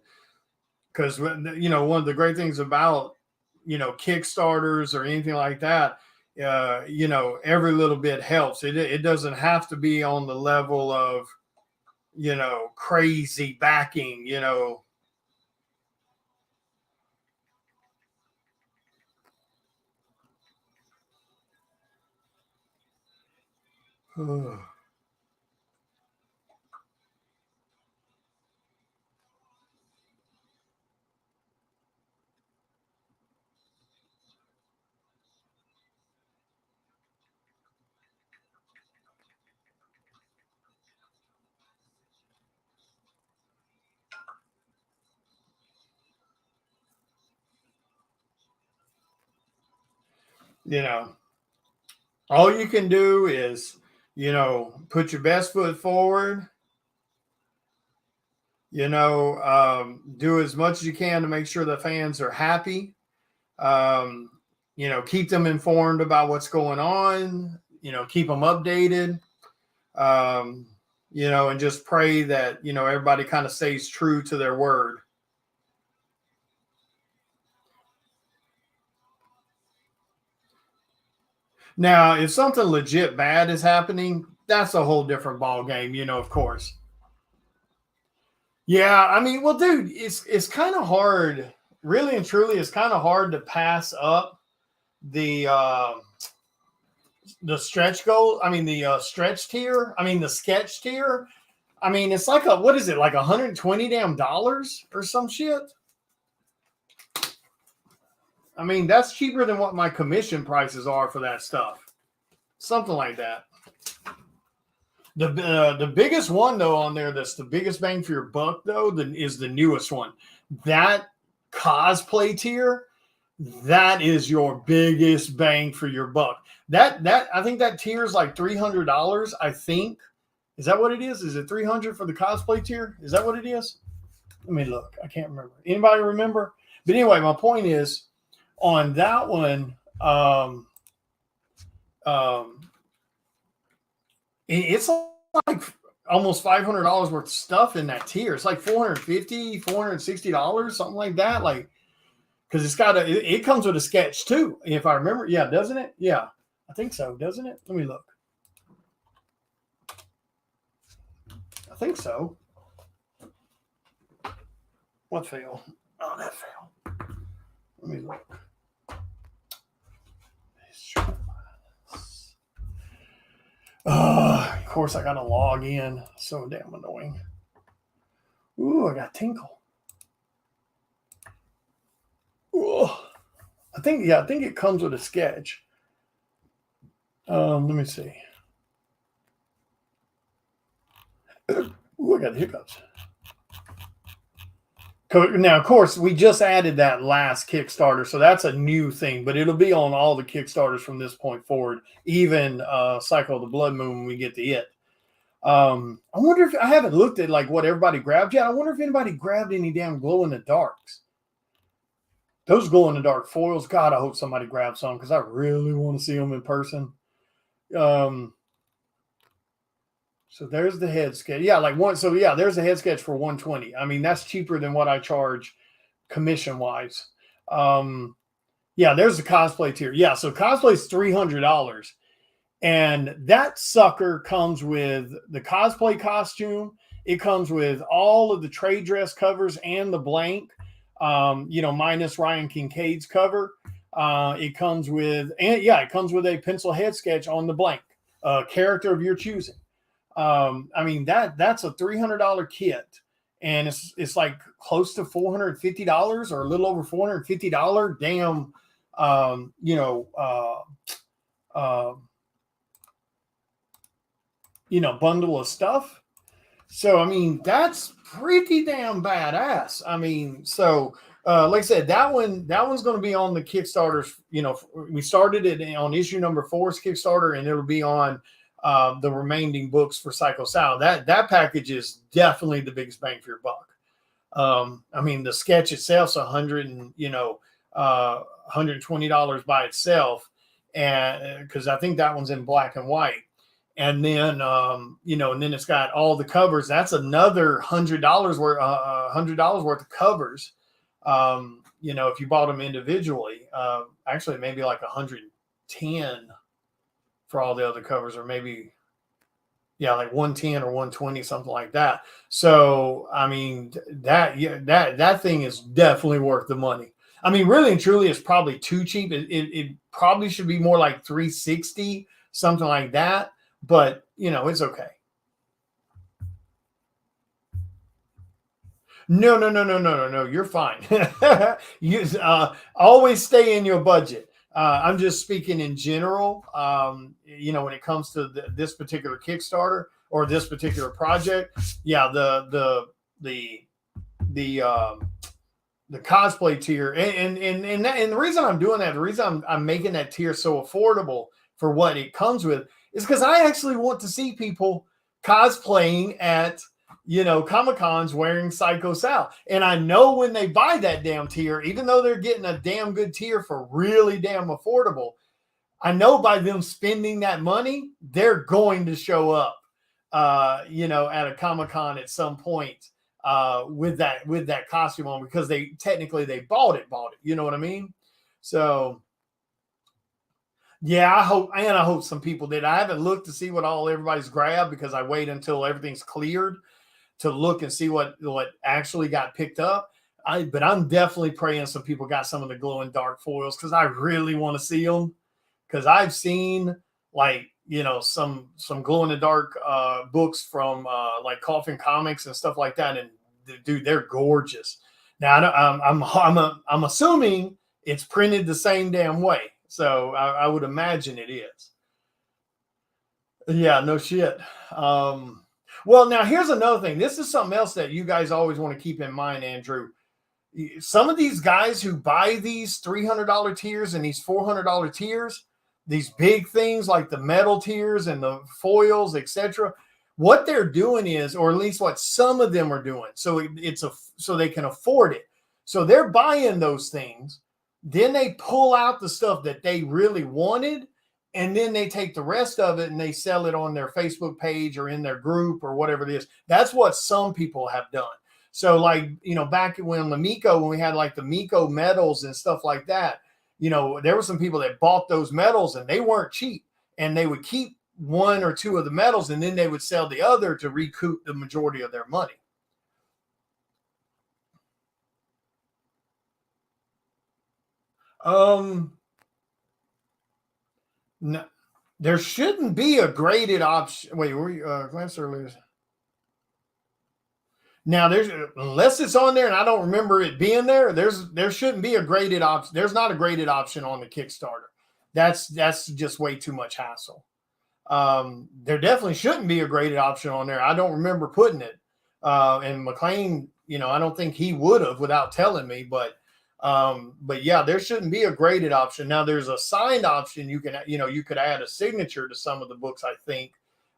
Because one of the great things about Kickstarters or anything like that, every little bit helps. It doesn't have to be on the level of crazy backing. You know, all you can do is, put your best foot forward. Do as much as you can to make sure the fans are happy. Um, keep them informed about what's going on. Keep them updated. And just pray that everybody kind of stays true to their word. Now, if something legit bad is happening, that's a whole different ball game, of course. Yeah, I mean, well, dude, it's kind of hard, really and truly. It's kind of hard to pass up the stretch goal. I mean, the stretch tier. I mean, the sketch tier. I mean, it's like what is it, like $120 damn or some shit? I mean, that's cheaper than what my commission prices are for that stuff. Something like that. The biggest one, though, on there that's the biggest bang for your buck, though, is the newest one. That cosplay tier, that is your biggest bang for your buck. That I think that tier is like $300, I think. Is that what it is? Is it $300 for the cosplay tier? Is that what it is? Let me look. I can't remember. Anybody remember? But anyway, my point is, on that one, it's like almost $500 worth of stuff in that tier. It's like $450, $460, something like that. Like, because it comes with a sketch too, if I remember. Yeah, doesn't it? Yeah, I think so. Doesn't it? Let me look. I think so. What fail? Oh, that failed. Let me look. Of course, I got to log in. So damn annoying. Ooh, I got tinkle. Ooh. I think it comes with a sketch. Let me see. Ooh, I got the hiccups. Now, of course, we just added that last Kickstarter, so that's a new thing, but it'll be on all the Kickstarters from this point forward, even Cycle of the Blood Moon when we get to it. I wonder if I haven't looked at like what everybody grabbed yet. I wonder if anybody grabbed any damn glow in the darks. Those glow in the dark foils, God, I hope somebody grabs some because I really want to see them in person. So there's the head sketch. Yeah, like one. So yeah, there's a head sketch for $120. I mean, that's cheaper than what I charge commission wise. Yeah, there's the cosplay tier. Yeah, so cosplay is $300, and that sucker comes with the cosplay costume. It comes with all of the trade dress covers and the blank. Minus Ryan Kincaid's cover. It comes with a pencil head sketch on the blank, character of your choosing. I mean, that's a $300 kit, and it's like close to $450 or a little over $450 damn, bundle of stuff. So, I mean, that's pretty damn badass. I mean, so, like I said, that one's going to be on the Kickstarters. We started it on issue number 4's Kickstarter, and it'll be on the remaining books for Psycho Sal. That package is definitely the biggest bang for your buck. I mean, the sketch itself's $120 by itself, and because I think that one's in black and white. And then, and then it's got all the covers. That's another $100 worth, $100 worth of covers. If you bought them individually, actually maybe like 110 for all the other covers, or maybe, like 110 or 120, something like that. So, I mean, that thing is definitely worth the money. I mean, really and truly, it's probably too cheap. It probably should be more like $360, something like that. But, it's okay. No. You're fine. You always stay in your budget. I'm just speaking in general. When it comes to this particular Kickstarter or this particular project, yeah, the the cosplay tier, and the reason I'm doing that, the reason I'm making that tier so affordable for what it comes with is because I actually want to see people cosplaying at Comic-Cons wearing Psycho Sal. And I know when they buy that damn tier, even though they're getting a damn good tier for really damn affordable, I know by them spending that money, they're going to show up, at a Comic-Con at some point with that costume on, because they bought it. You know what I mean? So yeah, I hope some people did. I haven't looked to see what all everybody's grabbed, because I wait until everything's cleared to look and see what actually got picked up. But I'm definitely praying some people got some of the glow in dark foils, because I really want to see them. Because I've seen some glow in the dark books from like Coffin Comics and stuff like that, and dude, they're gorgeous. Now I'm assuming it's printed the same damn way, so I would imagine it is. Yeah, no shit. Well, now here's another thing. This is something else that you guys always want to keep in mind, Andrew. Some of these guys who buy these $300 tiers and these $400 tiers, these big things like the metal tiers and the foils, etc., what they're doing is, or at least what some of them are doing, so so they can afford it. So they're buying those things, then they pull out the stuff that they really wanted, and then they take the rest of it and they sell it on their Facebook page or in their group or whatever it is. That's what some people have done. So like, back when we had like the Miko medals and stuff like that, there were some people that bought those medals and they weren't cheap, and they would keep one or two of the medals and then they would sell the other to recoup the majority of their money. No, there shouldn't be a graded option. Wait, were you glance earlier? Now there's, unless it's on there and I don't remember it being there, there shouldn't be a graded option. There's not a graded option on the Kickstarter. That's just way too much hassle. There definitely shouldn't be a graded option on there. I don't remember putting it. And McLean, I don't think he would have without telling me, but yeah, there shouldn't be a graded option. Now there's a signed option. You could add a signature to some of the books, I think,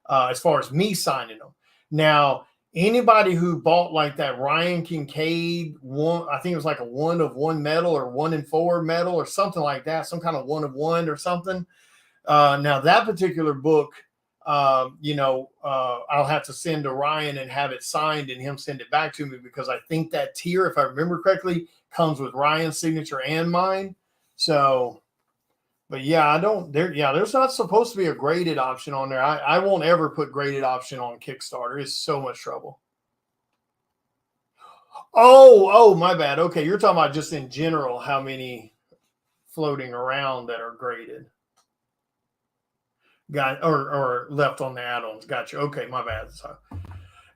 as far as me signing them. Now, anybody who bought like that Ryan Kincaid one, I think it was like a 1 of 1 medal or 1 in 4 medal or something like that, some kind of 1 of 1 or something. Now that particular book, I'll have to send to Ryan and have it signed and him send it back to me, because I think that tier, if I remember correctly, comes with Ryan's signature and mine. So, but yeah, there's not supposed to be a graded option on there. I won't ever put graded option on Kickstarter. It's so much trouble. Oh, my bad. Okay, you're talking about just in general how many floating around that are graded. Got or left on the add-ons. Gotcha. Okay, my bad. So,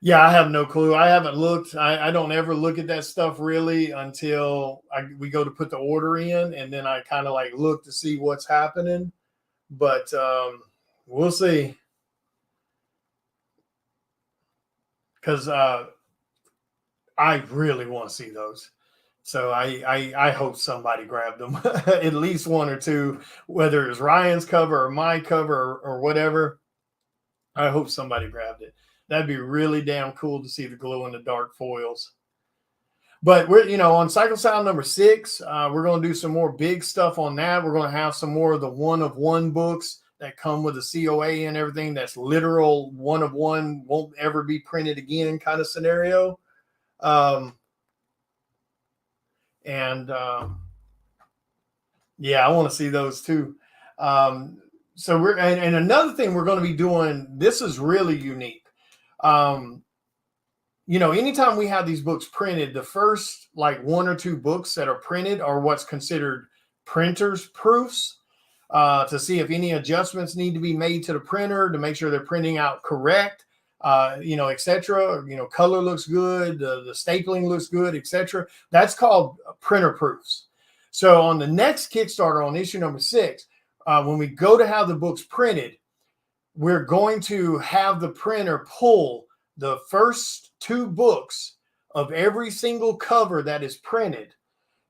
yeah, I have no clue. I haven't looked. I don't ever look at that stuff really until we go to put the order in, and then I kind of like look to see what's happening. But we'll see. Because I really want to see those. So I hope somebody grabbed them, at least 1 or 2, whether it's Ryan's cover or my cover or whatever. I hope somebody grabbed it. That'd be really damn cool to see the glow in the dark foils. But we're, on Psycho Sal number 6, we're going to do some more big stuff on that. We're going to have some more of the 1 of 1 books that come with the COA and everything. That's literal 1 of 1, won't ever be printed again kind of scenario. Yeah, I want to see those too. So we're, and another thing we're going to be doing, this is really unique. Anytime we have these books printed, the first like 1 or 2 books that are printed are what's considered printer's proofs, to see if any adjustments need to be made to the printer to make sure they're printing out correct, etc. Color looks good, the stapling looks good, etc. That's called printer proofs. So on the next Kickstarter, on issue number 6, when we go to have the books printed, we're going to have the printer pull the first 2 books of every single cover that is printed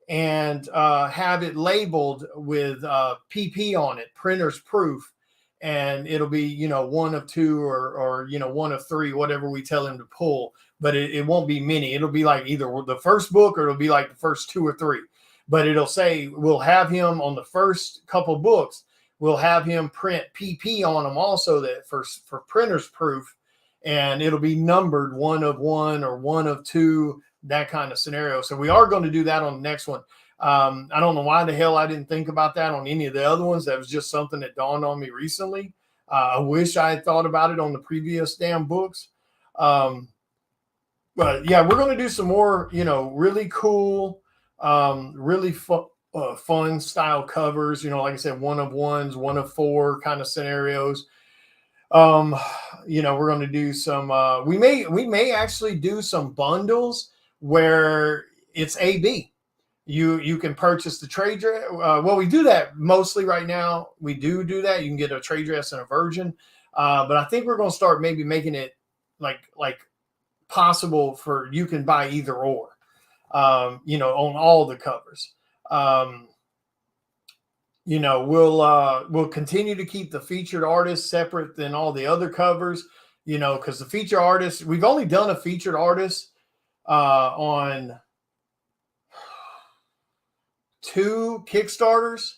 and have it labeled with PP on it, printer's proof. And it'll be, you know, one of two or you know, one of three, whatever we tell him to pull. But it won't be many. It'll be like either the first book or it'll be like the first two or three. But it'll say we'll have him on the first couple books. We'll have him print PP on them also, that for printer's proof. And it'll be numbered one of one or one of two, that kind of scenario. So we are going to do that on the next one. I don't know why the hell I didn't think about that on any of the other ones. That was just something that dawned on me recently. I wish I had thought about it on the previous damn books. But yeah, we're going to do some more, you know, really cool, really fun style covers. You know, like I said, one of ones, one of four kind of scenarios. You know, we're going to do some. We may actually do some bundles where it's AB. You can purchase the trade dress. Well, we do that mostly right now. We do that. You can get a trade dress and a virgin. But I think we're going to start maybe making it like possible for you can buy either or, you know, on all the covers. You know, we'll continue to keep the featured artists separate than all the other covers, you know, because the featured artists, we've only done a featured artist on 2 Kickstarters.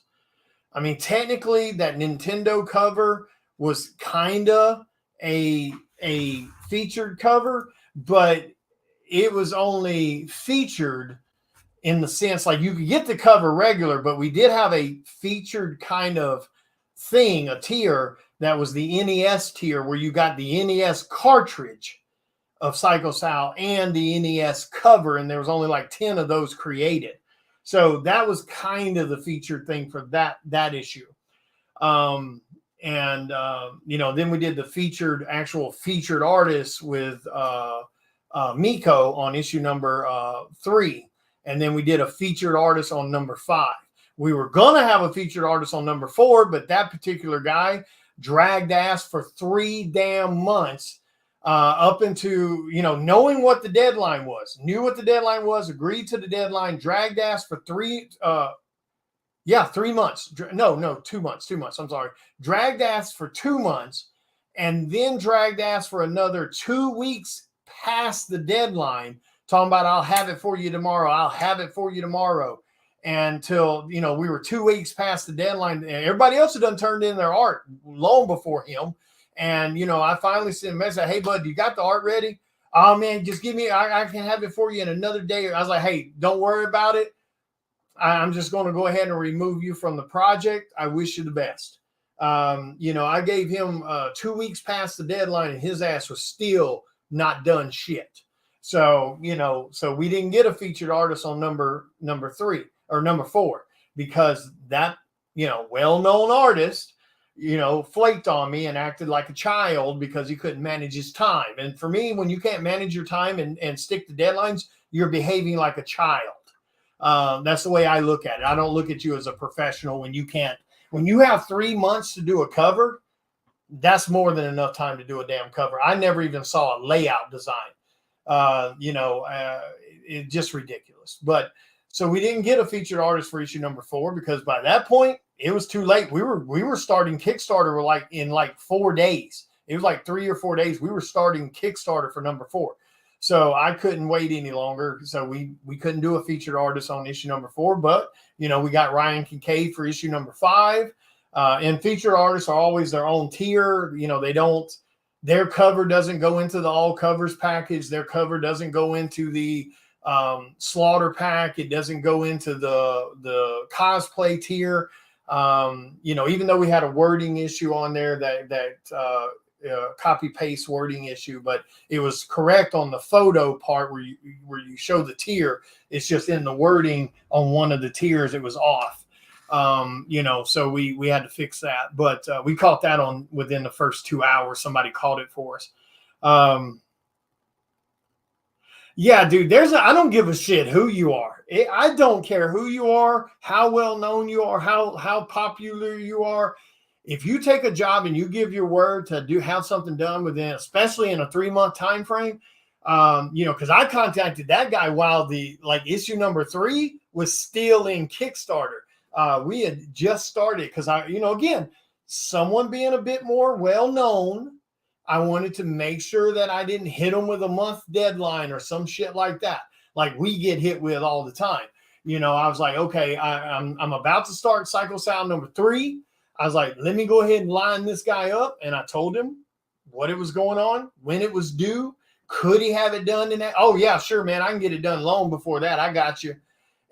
I mean, technically that Nintendo cover was kind of a featured cover, but it was only featured in the sense like you could get the cover regular, but we did have a featured kind of thing, a tier that was the NES tier where you got the NES cartridge of Psycho Sal and the NES cover, and there was only like 10 of those created. So that was kind of the featured thing for that issue. You know, then we did the actual featured artists with Miko on issue number 3. And then we did a featured artist on number 5. We were going to have a featured artist on number 4, but that particular guy dragged ass for 3 damn months up into, you know, knowing what the deadline was, agreed to the deadline, dragged ass for 3 months. No, 2 months. 2 months. I'm sorry. Dragged ass for 2 months and then dragged ass for another 2 weeks past the deadline, talking about, I'll have it for you tomorrow. Until, you know, we were 2 weeks past the deadline and everybody else had done turned in their art long before him. And, you know, I finally sent a message, hey, bud, you got the art ready? Oh, man, just give me, I can have it for you in another day. I was like, hey, don't worry about it. I'm just going to go ahead and remove you from the project. I wish you the best. You know, I gave him 2 weeks past the deadline and his ass was still not done shit. So, you know, so we didn't get a featured artist on number 3 or number 4 because that, you know, well-known artist, you know, flaked on me and acted like a child because he couldn't manage his time. And for me, when you can't manage your time and stick to deadlines, you're behaving like a child. That's the way I look at it. I don't look at you as a professional when you have 3 months to do a cover, that's more than enough time to do a damn cover. I never even saw a layout design. You know, it's just ridiculous. But so we didn't get a featured artist for issue number 4 because by that point it was too late. We were starting Kickstarter in 4 days. It was like 3 or 4 days. We were starting Kickstarter for number 4. So I couldn't wait any longer. So we couldn't do a featured artist on issue number 4, but you know, we got Ryan Kincaid for issue number 5. And featured artists are always their own tier. You know, their cover doesn't go into the all covers package. Their cover doesn't go into the slaughter pack. It doesn't go into the cosplay tier. You know, even though we had a wording issue on there that copy paste wording issue, but it was correct on the photo part where you show the tier. It's just in the wording on one of the tiers it was off. You know, so we had to fix that, but we caught that on within the first 2 hours. Somebody called it for us. Yeah, dude, I don't give a shit who you are. I don't care who you are, how well known you are, how popular you are. If you take a job and you give your word to have something done within, especially in a 3-month time frame, you know, because I contacted that guy while issue number 3 was still in Kickstarter. We had just started because again, someone being a bit more well-known, I wanted to make sure that I didn't hit them with a month deadline or some shit like that, like we get hit with all the time. I was like, okay, I'm about to start Cycle Sound number 3. I was like, let me go ahead and line this guy up. And I told him what it was going on, when it was due. Could he have it done in that? Oh, yeah, sure, man. I can get it done long before that. I got you.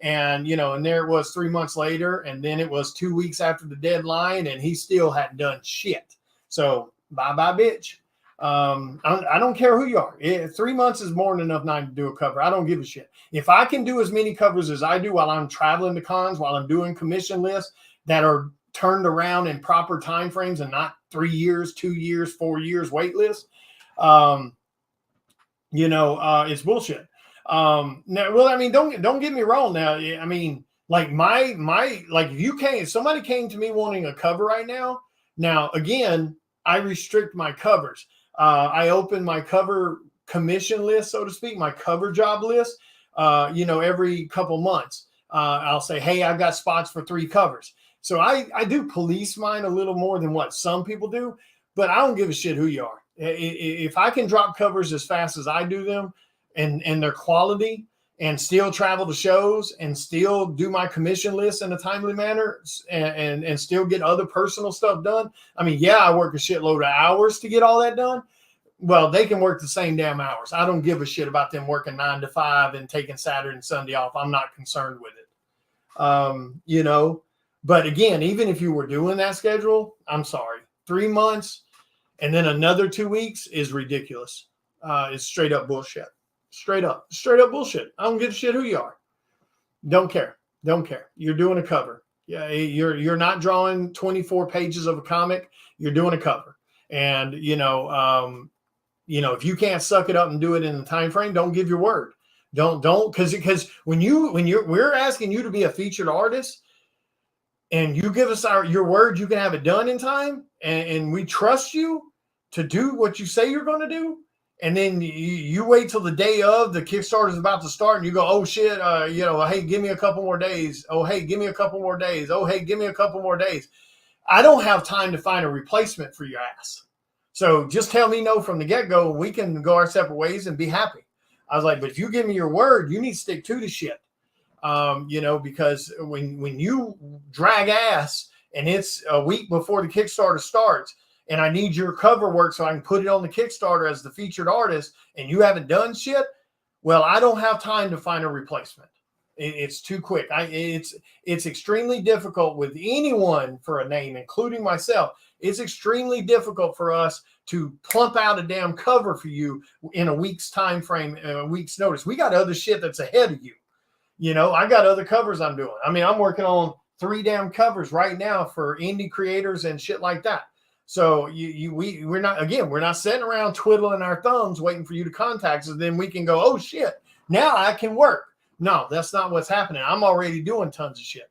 And, and there it was 3 months later. And then it was 2 weeks after the deadline. And he still hadn't done shit. So bye-bye, bitch. I don't care who you are. 3 months is more than enough time to do a cover. I don't give a shit. If I can do as many covers as I do while I'm traveling to cons, while I'm doing commission lists that are turned around in proper time frames and not 3 years, 2 years, 4 years wait list, it's bullshit. Now, well, I mean, don't get me wrong. Now, I mean, like if somebody came to me wanting a cover right now. Now, again, I restrict my covers. I open my cover commission list, so to speak, my cover job list, every couple months. I'll say, hey, I've got spots for 3 covers. So I do police mine a little more than what some people do, but I don't give a shit who you are. If I can drop covers as fast as I do them and their quality and still travel to shows and still do my commission list in a timely manner and still get other personal stuff done. I mean, yeah, I work a shitload of hours to get all that done. Well, they can work the same damn hours. I don't give a shit about them working 9 to 5 and taking Saturday and Sunday off. I'm not concerned with it. But again, even if you were doing that schedule, I'm sorry, 3 months and then another 2 weeks is ridiculous. It's straight up bullshit. Straight up bullshit. I don't give a shit who you are. Don't care. You're doing a cover. Yeah, you're not drawing 24 pages of a comic. You're doing a cover. And if you can't suck it up and do it in the time frame, don't give your word. Don't because we're asking you to be a featured artist. And you give us your word, you can have it done in time, and we trust you to do what you say you're going to do. And then you wait till the day of the Kickstarter is about to start, and you go, oh shit, hey, give me a couple more days. Oh, hey, give me a couple more days. Oh, hey, give me a couple more days. I don't have time to find a replacement for your ass. So just tell me no from the get-go, and we can go our separate ways and be happy. I was like, but if you give me your word, you need to stick to the shit. Because when you drag ass and it's a week before the Kickstarter starts and I need your cover work so I can put it on the Kickstarter as the featured artist and you haven't done shit, well, I don't have time to find a replacement. It's too quick. It's extremely difficult with anyone for a name, including myself. It's extremely difficult for us to plump out a damn cover for you in a week's time frame, a week's notice. We got other shit that's ahead of you. I got other covers I'm doing. I mean, I'm working on 3 damn covers right now for indie creators and shit like that. So we're not sitting around twiddling our thumbs waiting for you to contact us. And then we can go, oh shit, now I can work. No, that's not what's happening. I'm already doing tons of shit.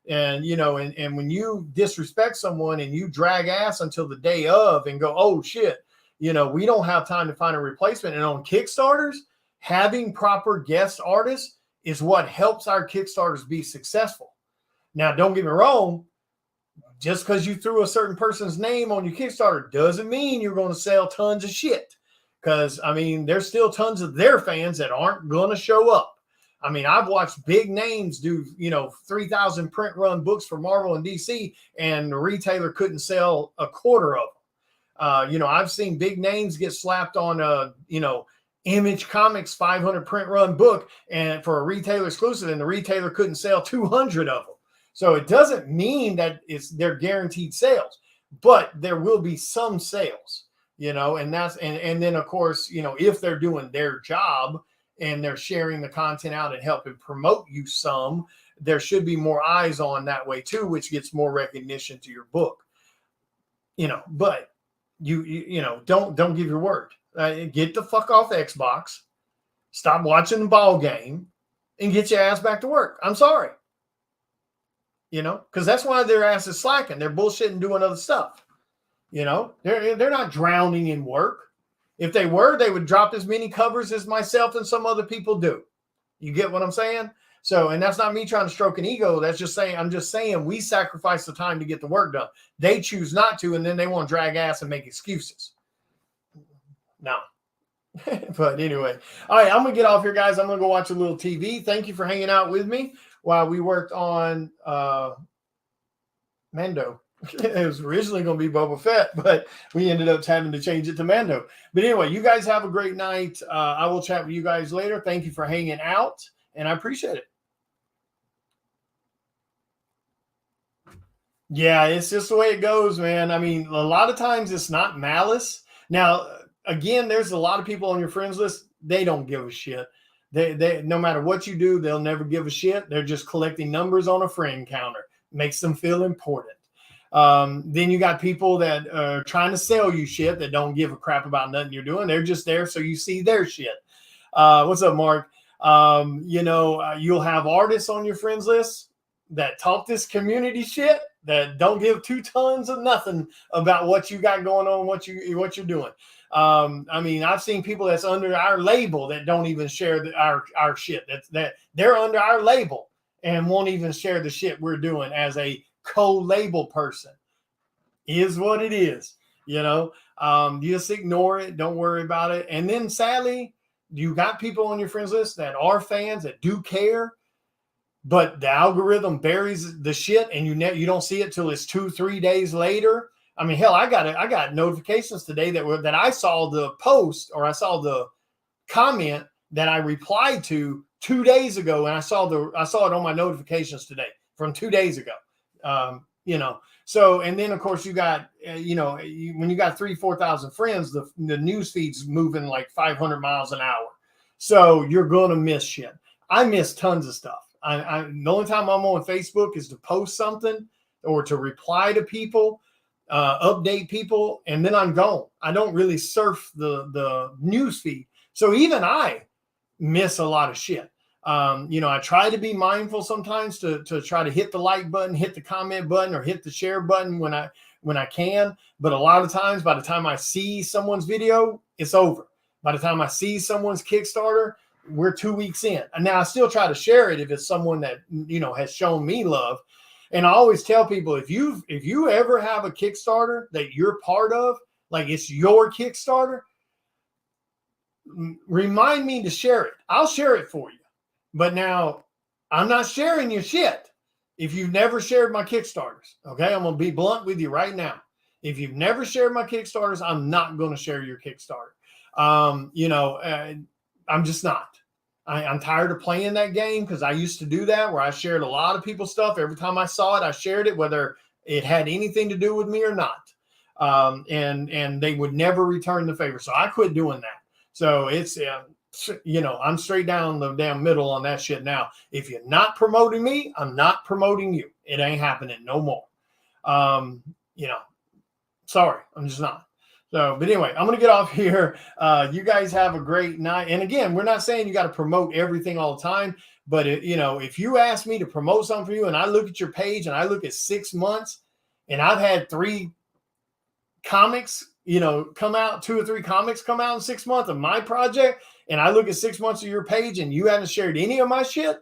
And, and when you disrespect someone and you drag ass until the day of and go, oh shit, we don't have time to find a replacement. And on Kickstarters, having proper guest artists is what helps our Kickstarters be successful. Now, don't get me wrong. Just because you threw a certain person's name on your Kickstarter doesn't mean you're going to sell tons of shit. Because, I mean, there's still tons of their fans that aren't going to show up. I mean, I've watched big names do, 3,000 print run books for Marvel and DC, and the retailer couldn't sell a quarter of them. I've seen big names get slapped on, Image Comics 500 print run book and for a retailer exclusive, and the retailer couldn't sell 200 of them. So it doesn't mean that they're guaranteed sales, but there will be some sales, and that's, and then of course, if they're doing their job and they're sharing the content out and helping promote you some, there should be more eyes on that way too, which gets more recognition to your book, but don't give your word. Get the fuck off Xbox, stop watching the ball game, and get your ass back to work. I'm sorry. Because that's why their ass is slacking. They're bullshitting, doing other stuff. They're not drowning in work. If they were, they would drop as many covers as myself and some other people do. You get what I'm saying? So, and that's not me trying to stroke an ego. That's just saying, I'm just saying we sacrifice the time to get the work done. They choose not to, and then they want to drag ass and make excuses. No. But anyway, all right, I'm going to get off here, guys. I'm going to go watch a little TV. Thank you for hanging out with me while we worked on Mando. It was originally going to be Boba Fett, but we ended up having to change it to Mando. But anyway, you guys have a great night. I will chat with you guys later. Thank you for hanging out, and I appreciate it. Yeah, it's just the way it goes, man. I mean, a lot of times it's not malice. Now, again, there's a lot of people on your friends list. They don't give a shit. They no matter what you do, they'll never give a shit. They're just collecting numbers on a friend counter. Makes them feel important. Then you got people that are trying to sell you shit that don't give a crap about nothing you're doing. They're just there so you see their shit. What's up, Mark? You'll have artists on your friends list that talk this community shit that don't give 2 tons of nothing about what you got going on, what you're doing. I mean, I've seen people that's under our label that don't even share our shit. That they're under our label and won't even share the shit we're doing as a co-label person. Is what it is, you just ignore it. Don't worry about it. And then sadly, you got people on your friends list that are fans that do care, but the algorithm buries the shit and you don't see it till it's 2-3 days later. I mean, hell, I got notifications today that I saw the post or I saw the comment that I replied to 2 days ago, and I saw it on my notifications today from 2 days ago. So, and then of course you got, when you got 3,000-4,000 friends, the news feed's moving like 500 miles an hour. So you're going to miss shit. I miss tons of stuff. The only time I'm on Facebook is to post something or to reply to people, update people, and then I'm gone. I don't really surf the news feed. So even I miss a lot of shit. I try to be mindful sometimes to try to hit the like button, hit the comment button, or hit the share button when I can. But a lot of times, by the time I see someone's video, it's over. By the time I see someone's Kickstarter, we're 2 weeks in. And now I still try to share it if it's someone that, has shown me love. And I always tell people, if you ever have a Kickstarter that you're part of, like it's your Kickstarter, remind me to share it. I'll share it for you. But now I'm not sharing your shit if you've never shared my Kickstarters. Okay, I'm going to be blunt with you right now. If you've never shared my Kickstarters, I'm not going to share your Kickstarter. I'm just not. I'm tired of playing that game because I used to do that where I shared a lot of people's stuff. Every time I saw it, I shared it, whether it had anything to do with me or not. And they would never return the favor. So I quit doing that. So it's, I'm straight down the damn middle on that shit now. If you're not promoting me, I'm not promoting you. It ain't happening no more. Sorry, I'm just not. So, but anyway, I'm going to get off here. You guys have a great night. And again, we're not saying you got to promote everything all the time, but if you ask me to promote something for you and I look at your page and I look at 6 months and I've had 3 comics, come out, 2 or 3 comics come out in 6 months of my project, and I look at 6 months of your page and you haven't shared any of my shit,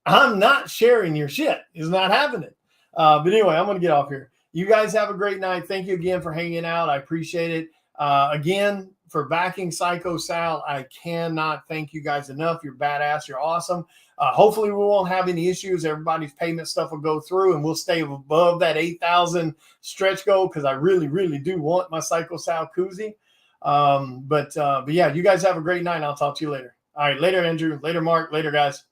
I'm not sharing your shit. It's not happening. But anyway, I'm going to get off here. You guys have a great night. Thank you again for hanging out. I appreciate it. Again, for backing Psycho Sal, I cannot thank you guys enough. You're badass. You're awesome. Hopefully we won't have any issues. Everybody's payment stuff will go through and we'll stay above that 8,000 stretch goal because I really, really do want my Psycho Sal koozie. But yeah, you guys have a great night and I'll talk to you later. All right, later, Andrew. Later, Mark. Later, guys.